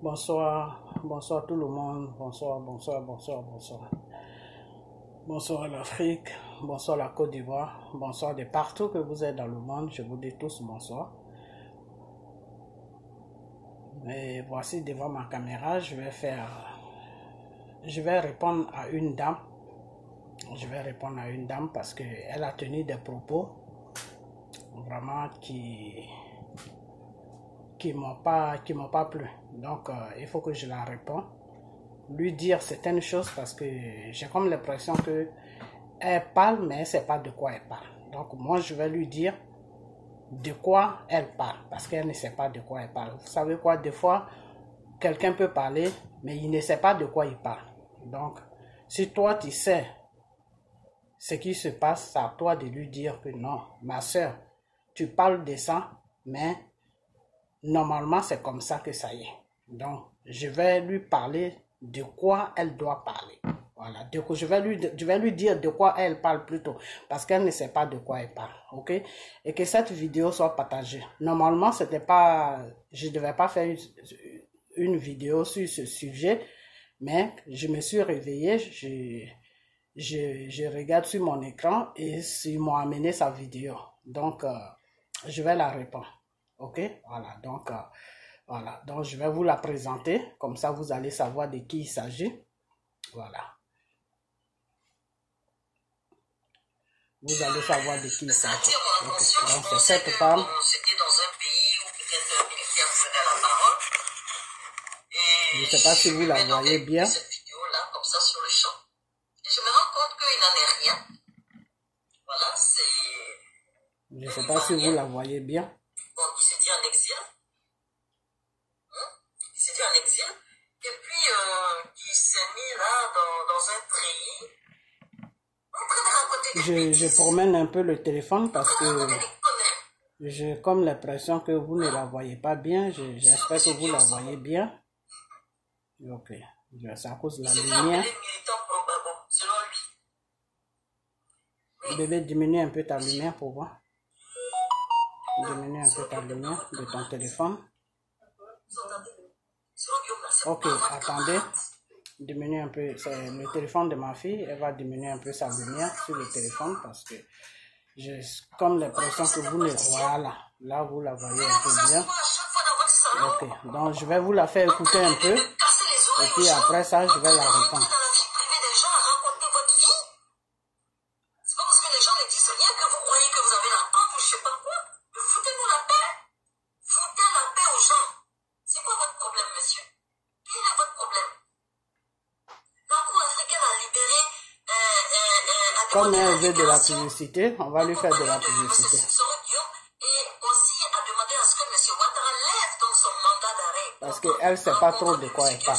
Bonsoir, bonsoir tout le monde, bonsoir, bonsoir, bonsoir, bonsoir. Bonsoir l'Afrique, bonsoir la Côte d'Ivoire, bonsoir de partout que vous êtes dans le monde, je vous dis tous bonsoir. Et voici devant ma caméra, je vais répondre à une dame. Je vais répondre à une dame parce qu'elle a tenu des propos vraiment qui m'ont pas plu. Donc il faut que je la réponde, lui dire certaines choses parce que j'ai comme l'impression que elle parle mais elle ne sait pas de quoi elle parle. Donc moi je vais lui dire de quoi elle parle parce qu'elle ne sait pas de quoi elle parle. Vous savez quoi, des fois quelqu'un peut parler mais il ne sait pas de quoi il parle. Donc si toi tu sais ce qui se passe, c'est à toi de lui dire que non, ma soeur, tu parles de ça, mais normalement c'est comme ça que ça y est. Donc je vais lui parler de quoi elle doit parler. Voilà, donc je vais lui dire de quoi elle parle plutôt, parce qu'elle ne sait pas de quoi elle parle, ok? Et que cette vidéo soit partagée. Normalement, c'était pas, je devais pas faire une vidéo sur ce sujet, mais je me suis réveillé, je regarde sur mon écran et ils m'ont amené sa vidéo. Donc, je vais la répondre, ok? Voilà, donc je vais vous la présenter, comme ça vous allez savoir de qui il s'agit. Voilà. Vous allez savoir de qui il s'agit. Okay. Donc c'est cette femme. C'était dans un pays où peut-être un militaire prenait la parole. Je ne sais pas si vous la voyez bien. Cette vidéo-là, comme ça, sur le champ. Et je me rends compte qu'il n'en est rien. Voilà, c'est... Je ne sais pas si vous la voyez bien. Bon, il se dit en exil. Il se dit en exil. Et puis, il s'est mis là dans un treillis. Je promène un peu le téléphone parce que j'ai comme l'impression que vous ne la voyez pas bien. J'espère que vous la voyez bien. Ok, c'est à cause de la lumière. Bébé, diminue un peu ta lumière pour voir. Diminue un peu ta lumière de ton téléphone. Ok, attendez. Diminuer un peu, c'est le téléphone de ma fille, elle va diminuer un peu sa lumière sur le téléphone parce que j'ai comme l'impression que vous ne voyez là vous la voyez un peu bien. Ok, donc je vais vous la faire écouter un peu et puis après ça je vais la répondre. Comme elle veut de la publicité, on va lui faire de la publicité. Parce qu'elle ne sait pas trop de quoi elle parle.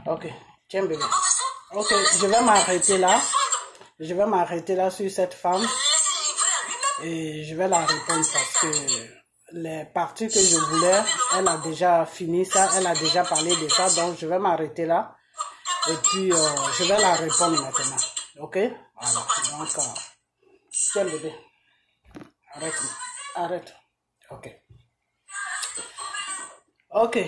Ok, tiens bébé. Ok, je vais m'arrêter là. Je vais m'arrêter là sur cette femme. Et je vais la répondre parce que les parties que je voulais, elle a déjà fini ça, elle a déjà parlé de ça, donc je vais m'arrêter là. Et puis, je vais la répondre maintenant. Ok? Voilà. Donc, tiens bébé. Arrête. Arrête. Ok. Ok.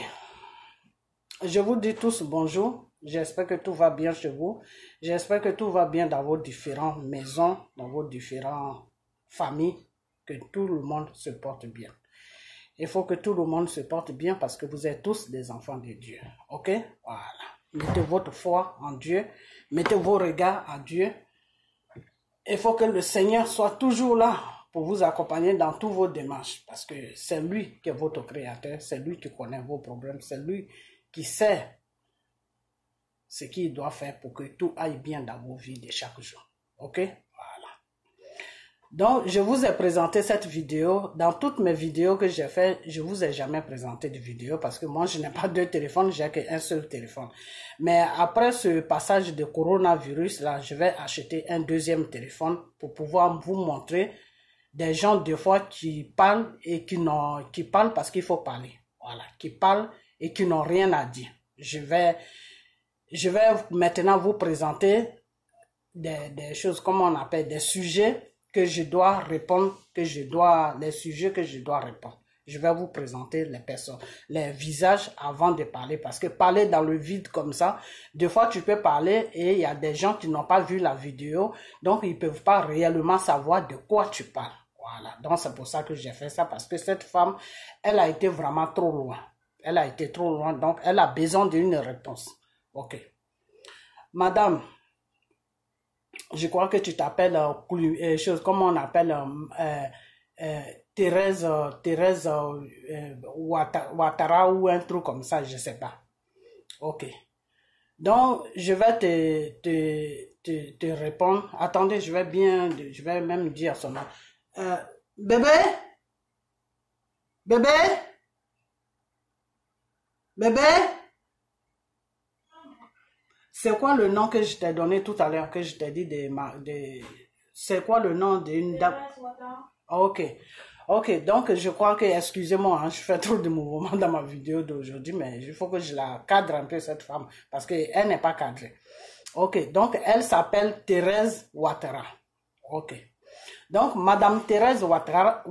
Je vous dis tous bonjour. J'espère que tout va bien chez vous. J'espère que tout va bien dans vos différentes maisons, dans vos différentes familles, que tout le monde se porte bien. Il faut que tout le monde se porte bien parce que vous êtes tous des enfants de Dieu. Ok? Voilà. Mettez votre foi en Dieu. Mettez vos regards en Dieu. Il faut que le Seigneur soit toujours là pour vous accompagner dans toutes vos démarches. Parce que c'est lui qui est votre créateur. C'est lui qui connaît vos problèmes. C'est lui qui sait ce qu'il doit faire pour que tout aille bien dans vos vies de chaque jour. Ok? Voilà. Donc, je vous ai présenté cette vidéo. Dans toutes mes vidéos que j'ai faites, je vous ai jamais présenté de vidéo parce que moi, je n'ai pas deux téléphones, j'ai qu'un seul téléphone. Mais après ce passage de coronavirus, là, je vais acheter un deuxième téléphone pour pouvoir vous montrer des gens, des fois, qui parlent et qui parlent parce qu'il faut parler. Voilà. Qui parlent et qui n'ont rien à dire. Je vais maintenant vous présenter des choses, comme on appelle, des sujets que je dois répondre, les sujets que je dois répondre. Je vais vous présenter les personnes, les visages avant de parler, parce que parler dans le vide comme ça, des fois tu peux parler et il y a des gens qui n'ont pas vu la vidéo, donc ils ne peuvent pas réellement savoir de quoi tu parles. Voilà, donc c'est pour ça que j'ai fait ça, parce que cette femme, elle a été vraiment trop loin. Elle a été trop loin, donc elle a besoin d'une réponse. Ok. Madame, je crois que tu t'appelles, comment on appelle, Thérèse Ouattara ou un truc comme ça, je ne sais pas. Ok. Donc, je vais te répondre. Attendez, je vais même dire son nom. Bébé? Bébé? Bébé? C'est quoi le nom que je t'ai donné tout à l'heure, que je t'ai dit c'est quoi le nom d'une dame? Ok. Ok, donc je crois que, excusez-moi, hein, je fais trop de mouvements dans ma vidéo d'aujourd'hui, mais il faut que je la cadre un peu, cette femme, parce qu'elle n'est pas cadrée. Ok, donc elle s'appelle Thérèse Ouattara. Ok. Donc, Madame Thérèse Ouattara,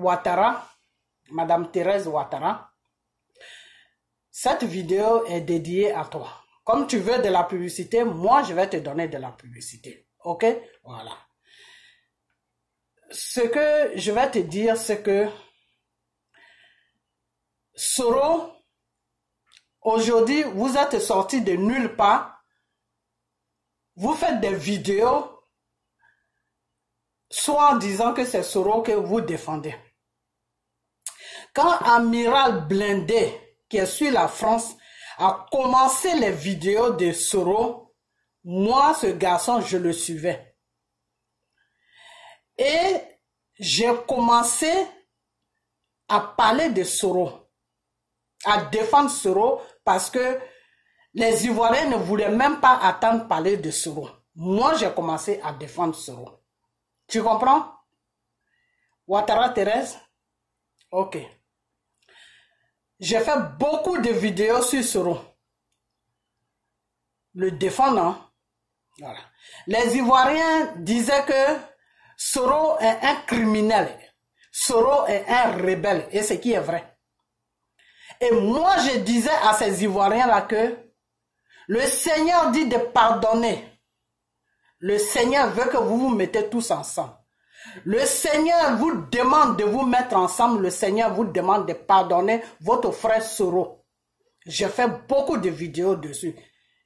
cette vidéo est dédiée à toi. Comme tu veux de la publicité, moi, je vais te donner de la publicité. Ok? Voilà. Ce que je vais te dire, c'est que Soro, aujourd'hui, vous êtes sorti de nulle part. Vous faites des vidéos, soit en disant que c'est Soro que vous défendez. Quand Amiral Blindé, qui est sur la France, a commencé les vidéos de Soro, moi, ce garçon, je le suivais. Et j'ai commencé à parler de Soro, à défendre Soro, parce que les Ivoiriens ne voulaient même pas attendre parler de Soro. Moi, j'ai commencé à défendre Soro. Tu comprends? Ouattara Thérèse? Ok. J'ai fait beaucoup de vidéos sur Soro. Le défendant. Voilà. Les Ivoiriens disaient que Soro est un criminel. Soro est un rebelle. Et ce qui est vrai. Et moi, je disais à ces Ivoiriens-là que le Seigneur dit de pardonner. Le Seigneur veut que vous vous mettez tous ensemble. Le Seigneur vous demande de vous mettre ensemble. Le Seigneur vous demande de pardonner votre frère Soro. J'ai fait beaucoup de vidéos dessus.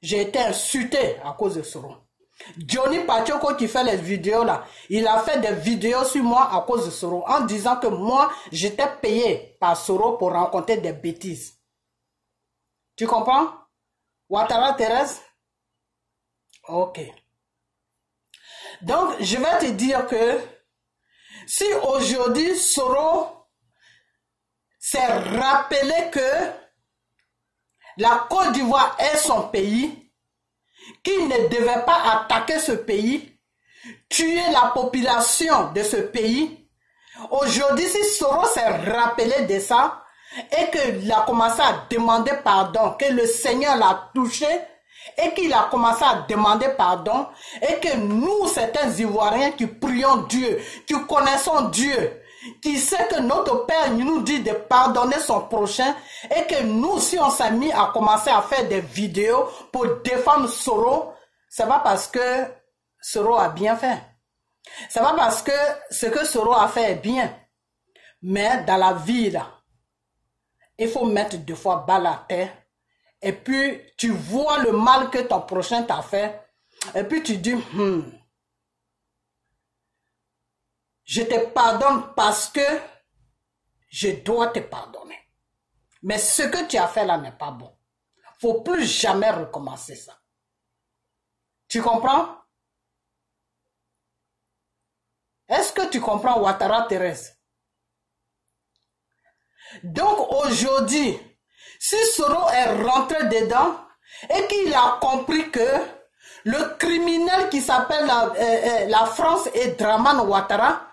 J'ai été insulté à cause de Soro. Johnny Pachoko qui fait les vidéos là, il a fait des vidéos sur moi à cause de Soro, en disant que moi, j'étais payé par Soro pour raconter des bêtises. Tu comprends? Ouattara Thérèse? Ok. Donc, je vais te dire que si aujourd'hui Soro s'est rappelé que la Côte d'Ivoire est son pays, qui ne devait pas attaquer ce pays, tuer la population de ce pays. Aujourd'hui, si Soros s'est rappelé de ça et qu'il a commencé à demander pardon, que le Seigneur l'a touché et qu'il a commencé à demander pardon et que nous, certains Ivoiriens qui prions Dieu, qui connaissons Dieu, qui sait que notre Père nous dit de pardonner son prochain et que nous, si on s'est mis à commencer à faire des vidéos pour défendre Soros, c'est pas parce que Soros a bien fait. C'est pas parce que ce que Soros a fait est bien. Mais dans la vie, là, il faut mettre 2 fois balle à terre. Et puis, tu vois le mal que ton prochain t'a fait. Et puis, tu dis, je te pardonne parce que je dois te pardonner. Mais ce que tu as fait là n'est pas bon. Faut plus jamais recommencer ça. Tu comprends? Est-ce que tu comprends, Ouattara Thérèse? Donc aujourd'hui, si Soros est rentré dedans et qu'il a compris que le criminel qui s'appelle la France et Dramane Ouattara,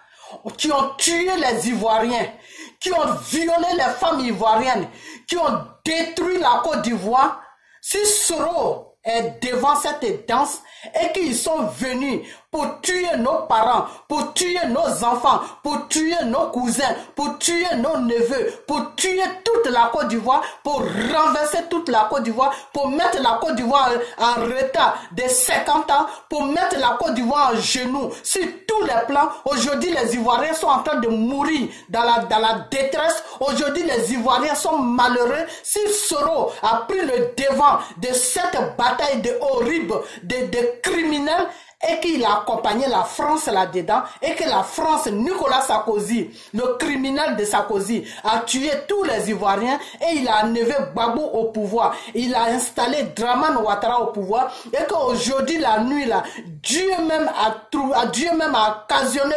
qui ont tué les Ivoiriens, qui ont violé les femmes ivoiriennes, qui ont détruit la Côte d'Ivoire, si Soros est devant cette danse et qu'ils sont venus pour tuer nos parents, pour tuer nos enfants, pour tuer nos cousins, pour tuer nos neveux, pour tuer toute la Côte d'Ivoire, pour renverser toute la Côte d'Ivoire, pour mettre la Côte d'Ivoire en retard de 50 ans, pour mettre la Côte d'Ivoire en genoux sur tous les plans. Aujourd'hui, les Ivoiriens sont en train de mourir dans la détresse. Aujourd'hui, les Ivoiriens sont malheureux. Si Soros a pris le devant de cette bataille de horrible, de criminels, et qu'il a accompagné la France là-dedans, et que la France, Nicolas Sarkozy, le criminel de Sarkozy, a tué tous les Ivoiriens, et il a enlevé Gbagbo au pouvoir. Il a installé Dramane Ouattara au pouvoir, et qu'aujourd'hui, la nuit, là, Dieu même a occasionné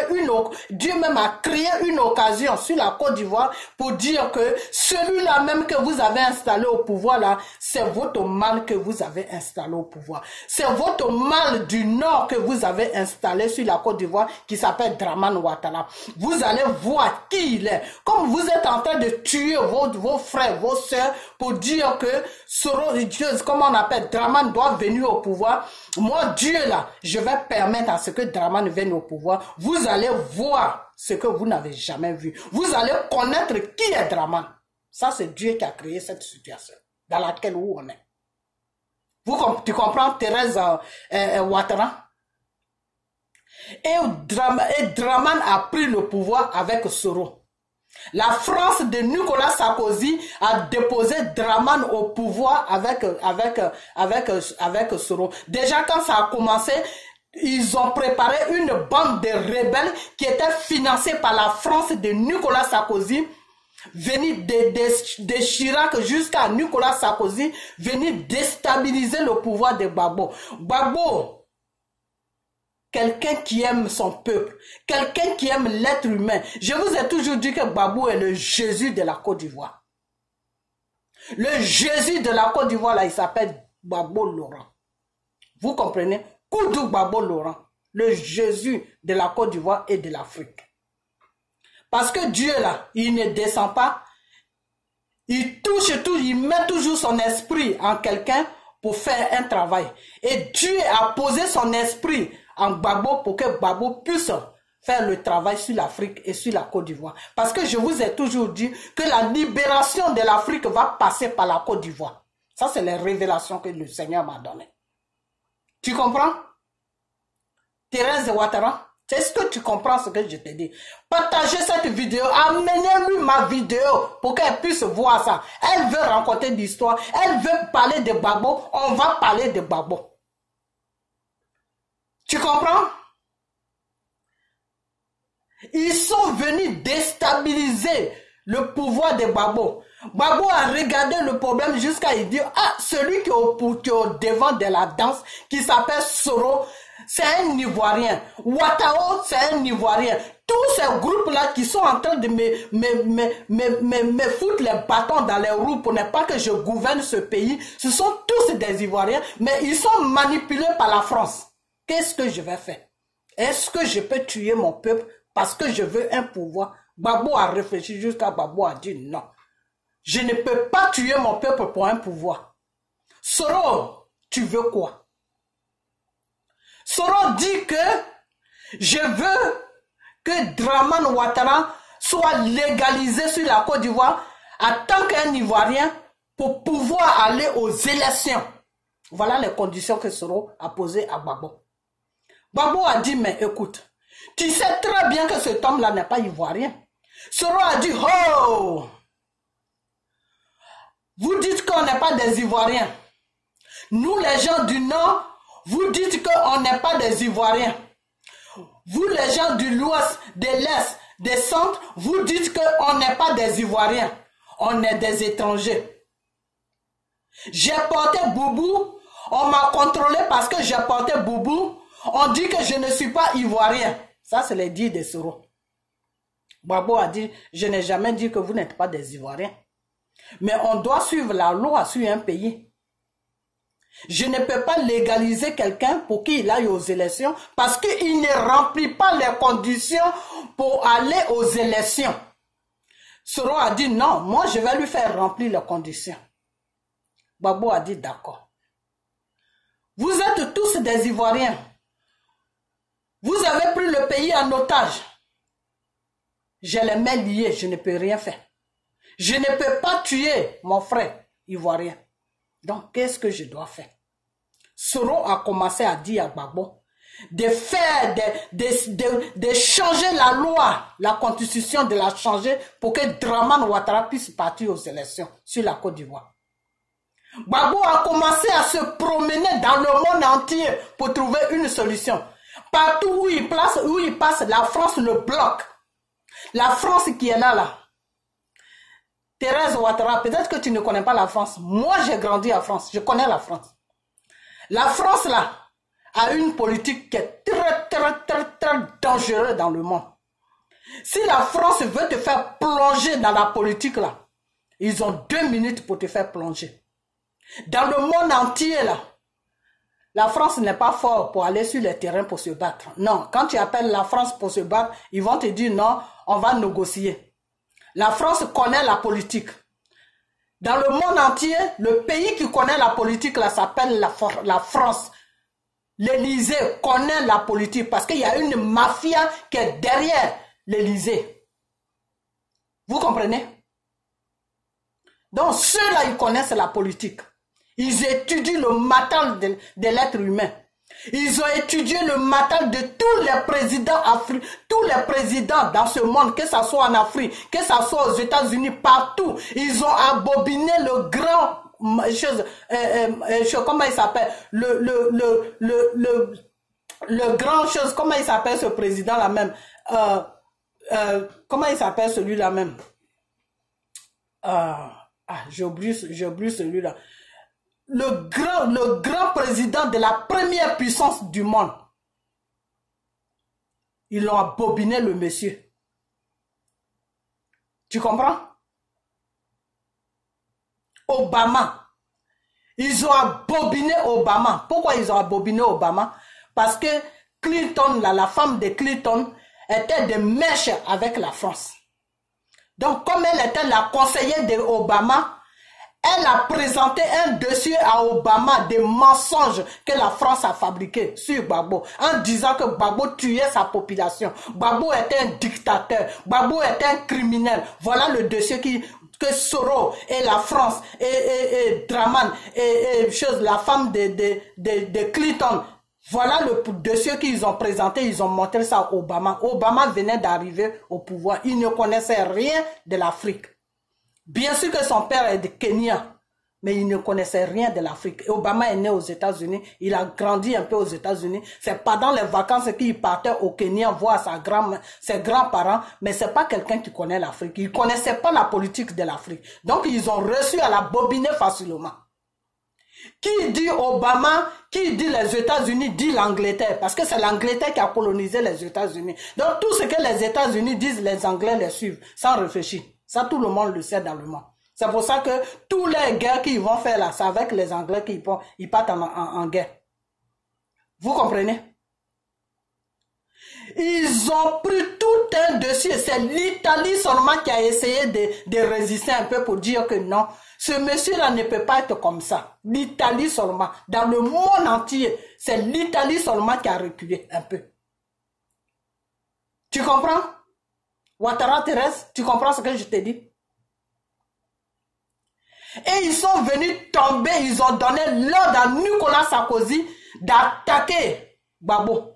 Dieu même a créé une occasion sur la Côte d'Ivoire pour dire que celui-là même que vous avez installé au pouvoir, là, c'est votre mal que vous avez installé au pouvoir. C'est votre mal du Nord que vous avez installé sur la Côte d'Ivoire qui s'appelle Dramane Ouattara. Vous allez voir qui il est. Comme vous êtes en train de tuer vos frères, vos soeurs pour dire que Soros, comment on appelle, Dramane doit venir au pouvoir. Moi, Dieu là, je vais permettre à ce que Dramane vienne au pouvoir. Vous allez voir ce que vous n'avez jamais vu. Vous allez connaître qui est Dramane. Ça, c'est Dieu qui a créé cette situation dans laquelle on est. Tu comprends, Thérèse Ouattara? Et Dramane a pris le pouvoir avec Soros. La France de Nicolas Sarkozy a déposé Dramane au pouvoir avec Soros. Déjà quand ça a commencé, ils ont préparé une bande de rebelles qui était financée par la France de Nicolas Sarkozy, venir de Chirac jusqu'à Nicolas Sarkozy, venir déstabiliser le pouvoir de Gbagbo. Gbagbo, quelqu'un qui aime son peuple, quelqu'un qui aime l'être humain. Je vous ai toujours dit que Gbagbo est le Jésus de la Côte d'Ivoire. Le Jésus de la Côte d'Ivoire, là, il s'appelle Gbagbo Laurent. Vous comprenez? Koudou Gbagbo Laurent, le Jésus de la Côte d'Ivoire et de l'Afrique. Parce que Dieu, là, il ne descend pas. Il touche tout, il met toujours son esprit en quelqu'un pour faire un travail. Et Dieu a posé son esprit en Gbagbo pour que Gbagbo puisse faire le travail sur l'Afrique et sur la Côte d'Ivoire. Parce que je vous ai toujours dit que la libération de l'Afrique va passer par la Côte d'Ivoire. Ça, c'est les révélations que le Seigneur m'a données. Tu comprends? Thérèse Ouattara, est-ce que tu comprends ce que je te dis? Partagez cette vidéo, amenez-lui ma vidéo pour qu'elle puisse voir ça. Elle veut raconter l'histoire, elle veut parler de Gbagbo, on va parler de Gbagbo. Tu comprends? Ils sont venus déstabiliser le pouvoir de Gbagbo. Gbagbo a regardé le problème jusqu'à il dire, ah, celui qui est au devant de la danse, qui s'appelle Soros, c'est un Ivoirien. Ouattara, c'est un Ivoirien. tous ces groupes-là qui sont en train de me foutre les bâtons dans les roues pour ne pas que je gouverne ce pays, ce sont tous des Ivoiriens, mais ils sont manipulés par la France. Qu'est-ce que je vais faire? Est-ce que je peux tuer mon peuple parce que je veux un pouvoir? Gbagbo a réfléchi jusqu'à Gbagbo a dit non. Je ne peux pas tuer mon peuple pour un pouvoir. Soro, tu veux quoi? Soro dit que je veux que Dramane Ouattara soit légalisé sur la Côte d'Ivoire en tant qu'un Ivoirien pour pouvoir aller aux élections. Voilà les conditions que Soro a posées à Gbagbo. Gbagbo a dit, mais écoute, tu sais très bien que cet homme-là n'est pas Ivoirien. Soro a dit, oh, vous dites qu'on n'est pas des Ivoiriens. Nous, les gens du Nord, vous dites qu'on n'est pas des Ivoiriens. Vous, les gens du l'Ouest, de l'Est, des Centres, vous dites qu'on n'est pas des Ivoiriens. On est des étrangers. J'ai porté Boubou. On m'a contrôlé parce que j'ai porté Boubou. On dit que je ne suis pas Ivoirien. Ça, c'est les dits de Soro. Gbagbo a dit, je n'ai jamais dit que vous n'êtes pas des Ivoiriens. Mais on doit suivre la loi sur un pays. Je ne peux pas légaliser quelqu'un pour qu'il aille aux élections parce qu'il ne remplit pas les conditions pour aller aux élections. Soro a dit non, moi je vais lui faire remplir les conditions. Gbagbo a dit d'accord. Vous êtes tous des Ivoiriens. Vous avez pris le pays en otage. J'ai les mains liées, je ne peux rien faire. Je ne peux pas tuer mon frère ivoirien. Donc, qu'est-ce que je dois faire? Soro a commencé à dire à Gbagbo de faire, de changer la loi, la constitution, de la changer pour que Dramane Ouattara puisse partir aux élections sur la Côte d'Ivoire. Gbagbo a commencé à se promener dans le monde entier pour trouver une solution. Partout où il passe, la France le bloque. La France qui est là. Thérèse Ouattara, peut-être que tu ne connais pas la France. Moi, j'ai grandi en France. Je connais la France. La France, là, a une politique qui est très dangereuse dans le monde. Si la France veut te faire plonger dans la politique, là, ils ont 2 minutes pour te faire plonger. Dans le monde entier, là, la France n'est pas forte pour aller sur le terrain pour se battre. Non, quand tu appelles la France pour se battre, ils vont te dire non, on va négocier. La France connaît la politique. Dans le monde entier, le pays qui connaît la politique là s'appelle la France. L'Élysée connaît la politique parce qu'il y a une mafia qui est derrière l'Élysée. Vous comprenez? Donc ceux-là, ils connaissent la politique. Ils étudient le mental de l'être humain. Ils ont étudié le mental de tous les présidents africains, tous les présidents dans ce monde, que ce soit en Afrique, que ce soit aux États-Unis, partout. Ils ont abobiné le grand comment il s'appelle, le grand chose, comment il s'appelle ce président-là même, comment il s'appelle celui-là même, j'ai oublié celui-là. Le grand président de la première puissance du monde. Ils l'ont abobiné, le monsieur. Tu comprends? Obama. Ils ont abobiné Obama. Pourquoi ils ont abobiné Obama? Parce que Clinton, la femme de Clinton, était de mèche avec la France. Donc, comme elle était la conseillère d'Obama, elle a présenté un dossier à Obama des mensonges que la France a fabriqués sur Gbagbo en disant que Gbagbo tuait sa population. Gbagbo était un dictateur. Gbagbo était un criminel. Voilà le dossier que Soro et la France et Dramane et la femme de Clinton. Voilà le dossier qu'ils ont présenté. Ils ont montré ça à Obama. Obama venait d'arriver au pouvoir. Il ne connaissait rien de l'Afrique. Bien sûr que son père est de Kenya, mais il ne connaissait rien de l'Afrique. Obama est né aux États-Unis, il a grandi un peu aux États-Unis. C'est pendant les vacances qu'il partait au Kenya voir ses grands-parents, mais c'est pas quelqu'un qui connaît l'Afrique. Il connaissait pas la politique de l'Afrique. Donc ils ont reçu à la bobiner facilement. Qui dit Obama, qui dit les États-Unis, dit l'Angleterre. Parce que c'est l'Angleterre qui a colonisé les États-Unis. Donc tout ce que les États-Unis disent, les Anglais les suivent, sans réfléchir. Ça, tout le monde le sait dans le monde. C'est pour ça que tous les guerres qu'ils vont faire là, c'est avec les Anglais qu'ils partent en guerre. Vous comprenez? Ils ont pris tout un dossier. C'est l'Italie seulement qui a essayé de résister un peu pour dire que non, ce monsieur-là ne peut pas être comme ça. L'Italie seulement. Dans le monde entier, c'est l'Italie seulement qui a reculé un peu. Tu comprends? Ouattara Thérèse, tu comprends ce que je t'ai dit? Et ils sont venus tomber, ils ont donné l'ordre à Nicolas Sarkozy d'attaquer Gbagbo.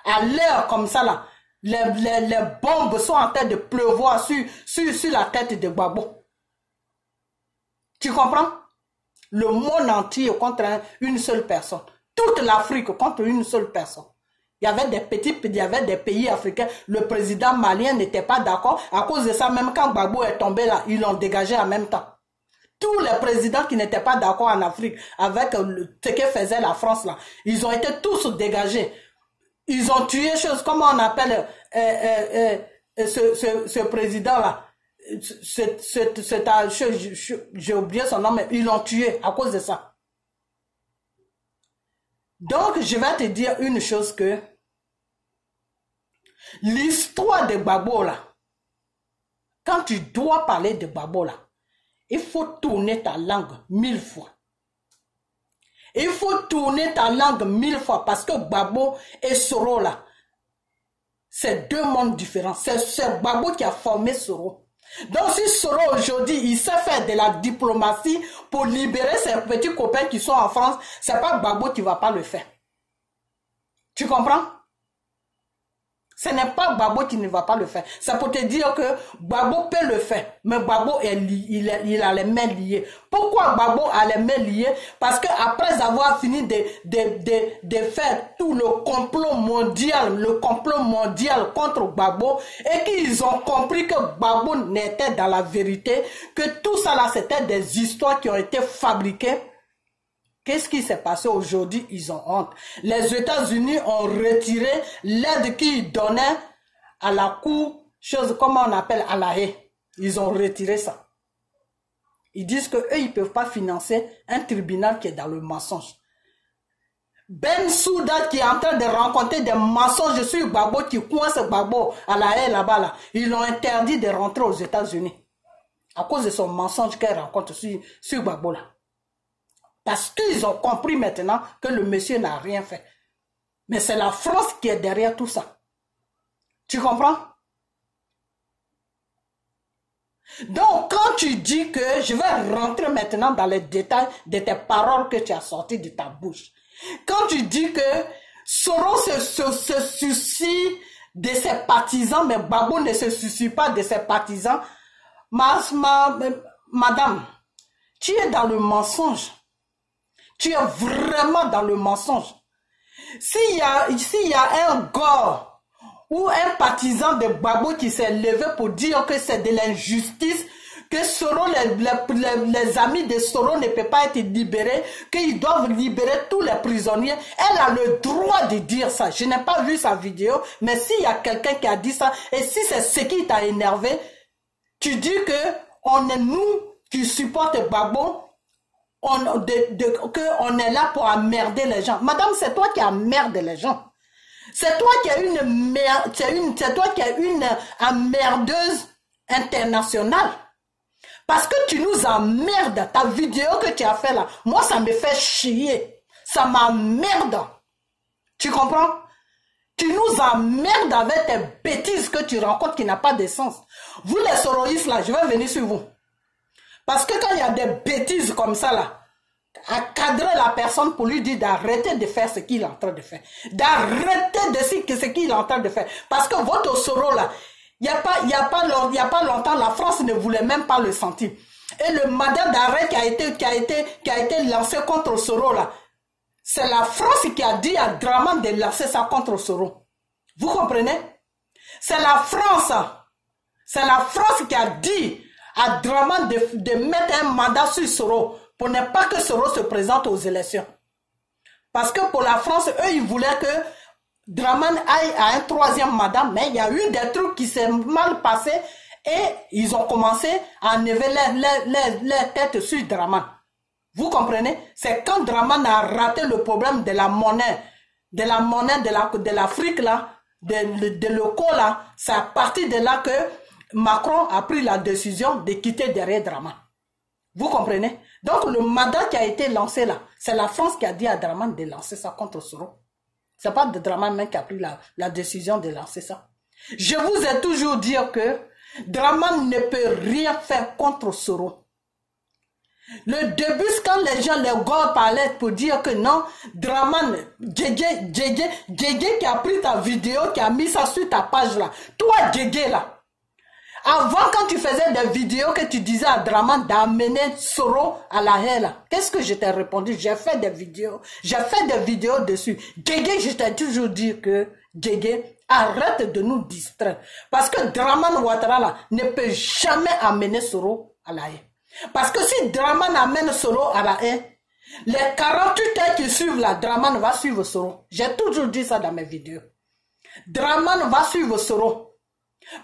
À l'heure comme ça là, les bombes sont en train de pleuvoir sur la tête de Gbagbo. Tu comprends? Le monde entier contre une seule personne. Toute l'Afrique contre une seule personne. Il y avait des pays africains. Le président malien n'était pas d'accord. À cause de ça, même quand Gbagbo est tombé là, ils l'ont dégagé en même temps. Tous les présidents qui n'étaient pas d'accord en Afrique avec ce que faisait la France là, ils ont été tous dégagés. Ils ont tué comment on appelle ce président là. J'ai oublié son nom, mais ils l'ont tué à cause de ça. Donc, je vais te dire une chose que l'histoire de Gbagbo là, quand tu dois parler de Gbagbo là, il faut tourner ta langue 1000 fois. Il faut tourner ta langue 1000 fois parce que Gbagbo et Soro là, c'est deux mondes différents. C'est Gbagbo qui a formé Soro. Donc si Soro aujourd'hui, il sait faire de la diplomatie pour libérer ses petits copains qui sont en France, c'est pas Gbagbo qui va pas le faire. Tu comprends? Ce n'est pas Gbagbo qui ne va pas le faire. C'est pour te dire que Gbagbo peut le faire. Mais Gbagbo, il a les mains liées. Pourquoi Gbagbo a les mains liées? Parce qu'après avoir fini de faire tout le complot mondial contre Gbagbo, et qu'ils ont compris que Gbagbo n'était dans la vérité, que tout ça là, c'était des histoires qui ont été fabriquées. Qu'est-ce qui s'est passé aujourd'hui? Ils ont honte. Les États-Unis ont retiré l'aide qu'ils donnaient à la cour, comment on appelle, à la haie. Ils ont retiré ça. Ils disent qu'eux, ils ne peuvent pas financer un tribunal qui est dans le mensonge. Ben Souda qui est en train de rencontrer des mensonges sur Gbagbo, qui coince Gbagbo à la haie là-bas, là. Ils l'ont interdit de rentrer aux États-Unis à cause de son mensonge qu'elle rencontre sur Gbagbo là. Parce qu'ils ont compris maintenant que le monsieur n'a rien fait. Mais c'est la France qui est derrière tout ça. Tu comprends? Donc, quand tu dis que je vais rentrer maintenant dans les détails de tes paroles que tu as sorties de ta bouche. Quand tu dis que Soro se soucie de ses partisans, mais Gbagbo ne se soucie pas de ses partisans, madame, tu es dans le mensonge. Tu es vraiment dans le mensonge. S'il y a un gars ou un partisan de Gbagbo qui s'est levé pour dire que c'est de l'injustice, que Soro, les amis de Soro ne peuvent pas être libérés, qu'ils doivent libérer tous les prisonniers, elle a le droit de dire ça. Je n'ai pas vu sa vidéo, mais s'il y a quelqu'un qui a dit ça, et si c'est ce qui t'a énervé, tu dis que on est nous qui supportent Gbagbo, qu'on est là pour emmerder les gens. Madame, c'est toi qui emmerdes les gens. C'est toi qui as c'est toi qui as une emmerdeuse internationale. Parce que tu nous emmerdes. Ta vidéo que tu as fait là, moi ça me fait chier. Ça m'emmerde. Tu comprends? Tu nous emmerdes avec tes bêtises que tu rencontres qui n'ont pas de sens. Vous les soroïstes là, je vais venir sur vous. Parce que quand il y a des bêtises comme ça là, à cadrer la personne pour lui dire d'arrêter de faire ce qu'il est en train de faire. D'arrêter de dire ce qu'il est en train de faire. Parce que votre Soro là, il n'y a pas longtemps, la France ne voulait même pas le sentir. Et le mandat d'arrêt qui a été lancé contre Soro là, c'est la France qui a dit à Draman de lancer ça contre Soro. Vous comprenez? C'est la France. C'est la France qui a dit à Draman de mettre un mandat sur Soro pour ne pas que Soro se présente aux élections. Parce que pour la France, eux, ils voulaient que Dramane aille à un troisième mandat, mais il y a eu des trucs qui s'est mal passés et ils ont commencé à enlever les têtes sur Dramane. Vous comprenez? C'est quand Dramane a raté le problème de la monnaie de l'Afrique là, de l'eco là, c'est à partir de là que Macron a pris la décision de quitter derrière Dramane. Vous comprenez? Donc le mandat qui a été lancé là, c'est la France qui a dit à Dramane de lancer ça contre Soro. C'est pas de Dramane même qui a pris la décision de lancer ça. Je vous ai toujours dit que Dramane ne peut rien faire contre Soro. Le début, quand les gens, les gars parlaient pour dire que non, Dramane, Djédjé qui a pris ta vidéo, qui a mis ça sur ta page là. Toi, Djédjé là. Avant, quand tu faisais des vidéos que tu disais à Dramane d'amener Soro à la haie là, qu'est-ce que je t'ai répondu? J'ai fait des vidéos dessus. Djédjé, je t'ai toujours dit que Djédjé, arrête de nous distraire. Parce que Dramane Ouattara là ne peut jamais amener Soro à la haie. Parce que si Dramane amène Soro à la haie, les 48 heures qui suivent là, Dramane va suivre Soro. J'ai toujours dit ça dans mes vidéos. Dramane va suivre Soro.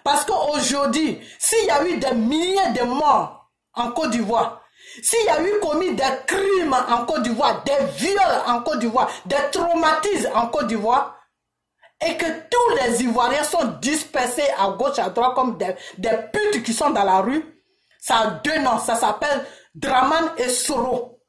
Parce qu'aujourd'hui, s'il y a eu des milliers de morts en Côte d'Ivoire, s'il y a eu commis des crimes en Côte d'Ivoire, des viols en Côte d'Ivoire, des traumatismes en Côte d'Ivoire, et que tous les Ivoiriens sont dispersés à gauche, à droite, comme des putes qui sont dans la rue, ça a deux noms, ça s'appelle Dramane et Soro.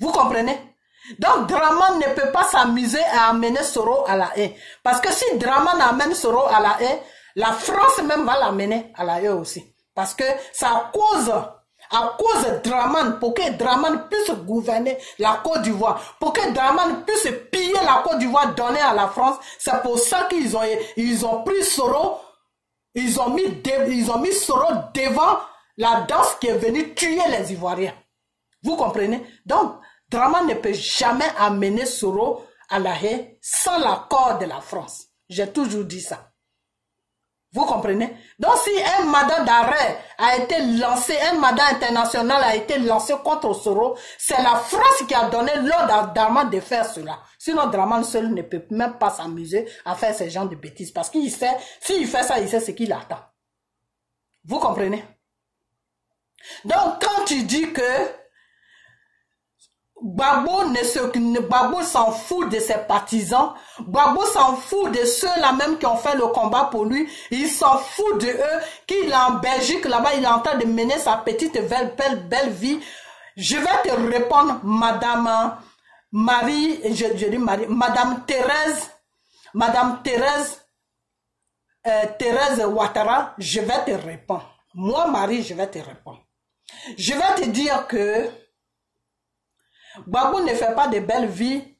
Vous comprenez? Donc Dramane ne peut pas s'amuser à amener Soro à la haie. Parce que si Dramane amène Soro à la haie, la France même va l'amener à la haie aussi. Parce que c'est à cause de Dramane, pour que Dramane puisse gouverner la Côte d'Ivoire, pour que Dramane puisse piller la Côte d'Ivoire, donner à la France, c'est pour ça qu'ils ont pris Soro. Ils ont mis Soro devant la danse qui est venue tuer les Ivoiriens. Vous comprenez? Donc, Dramane ne peut jamais amener Soro à la haie sans l'accord de la France. J'ai toujours dit ça. Vous comprenez? Donc, si un mandat d'arrêt a été lancé, un mandat international a été lancé contre Soro, c'est la France qui a donné l'ordre à Dramane de faire cela. Sinon, Dramane seul ne peut même pas s'amuser à faire ce genre de bêtises. Parce qu'il sait, s'il fait ça, il sait ce qu'il attend. Vous comprenez? Donc, quand tu dis que Gbagbo s'en fout de ses partisans, Gbagbo s'en fout de ceux-là même qui ont fait le combat pour lui, il s'en fout de eux, qu'il est en Belgique, là-bas, il est en train de mener sa petite belle vie. Je vais te répondre, Madame Marie, je dis Marie, Madame Thérèse Ouattara, je vais te répondre. Moi, Marie, je vais te répondre. Je vais te dire que Gbagbo ne fait pas de belle vie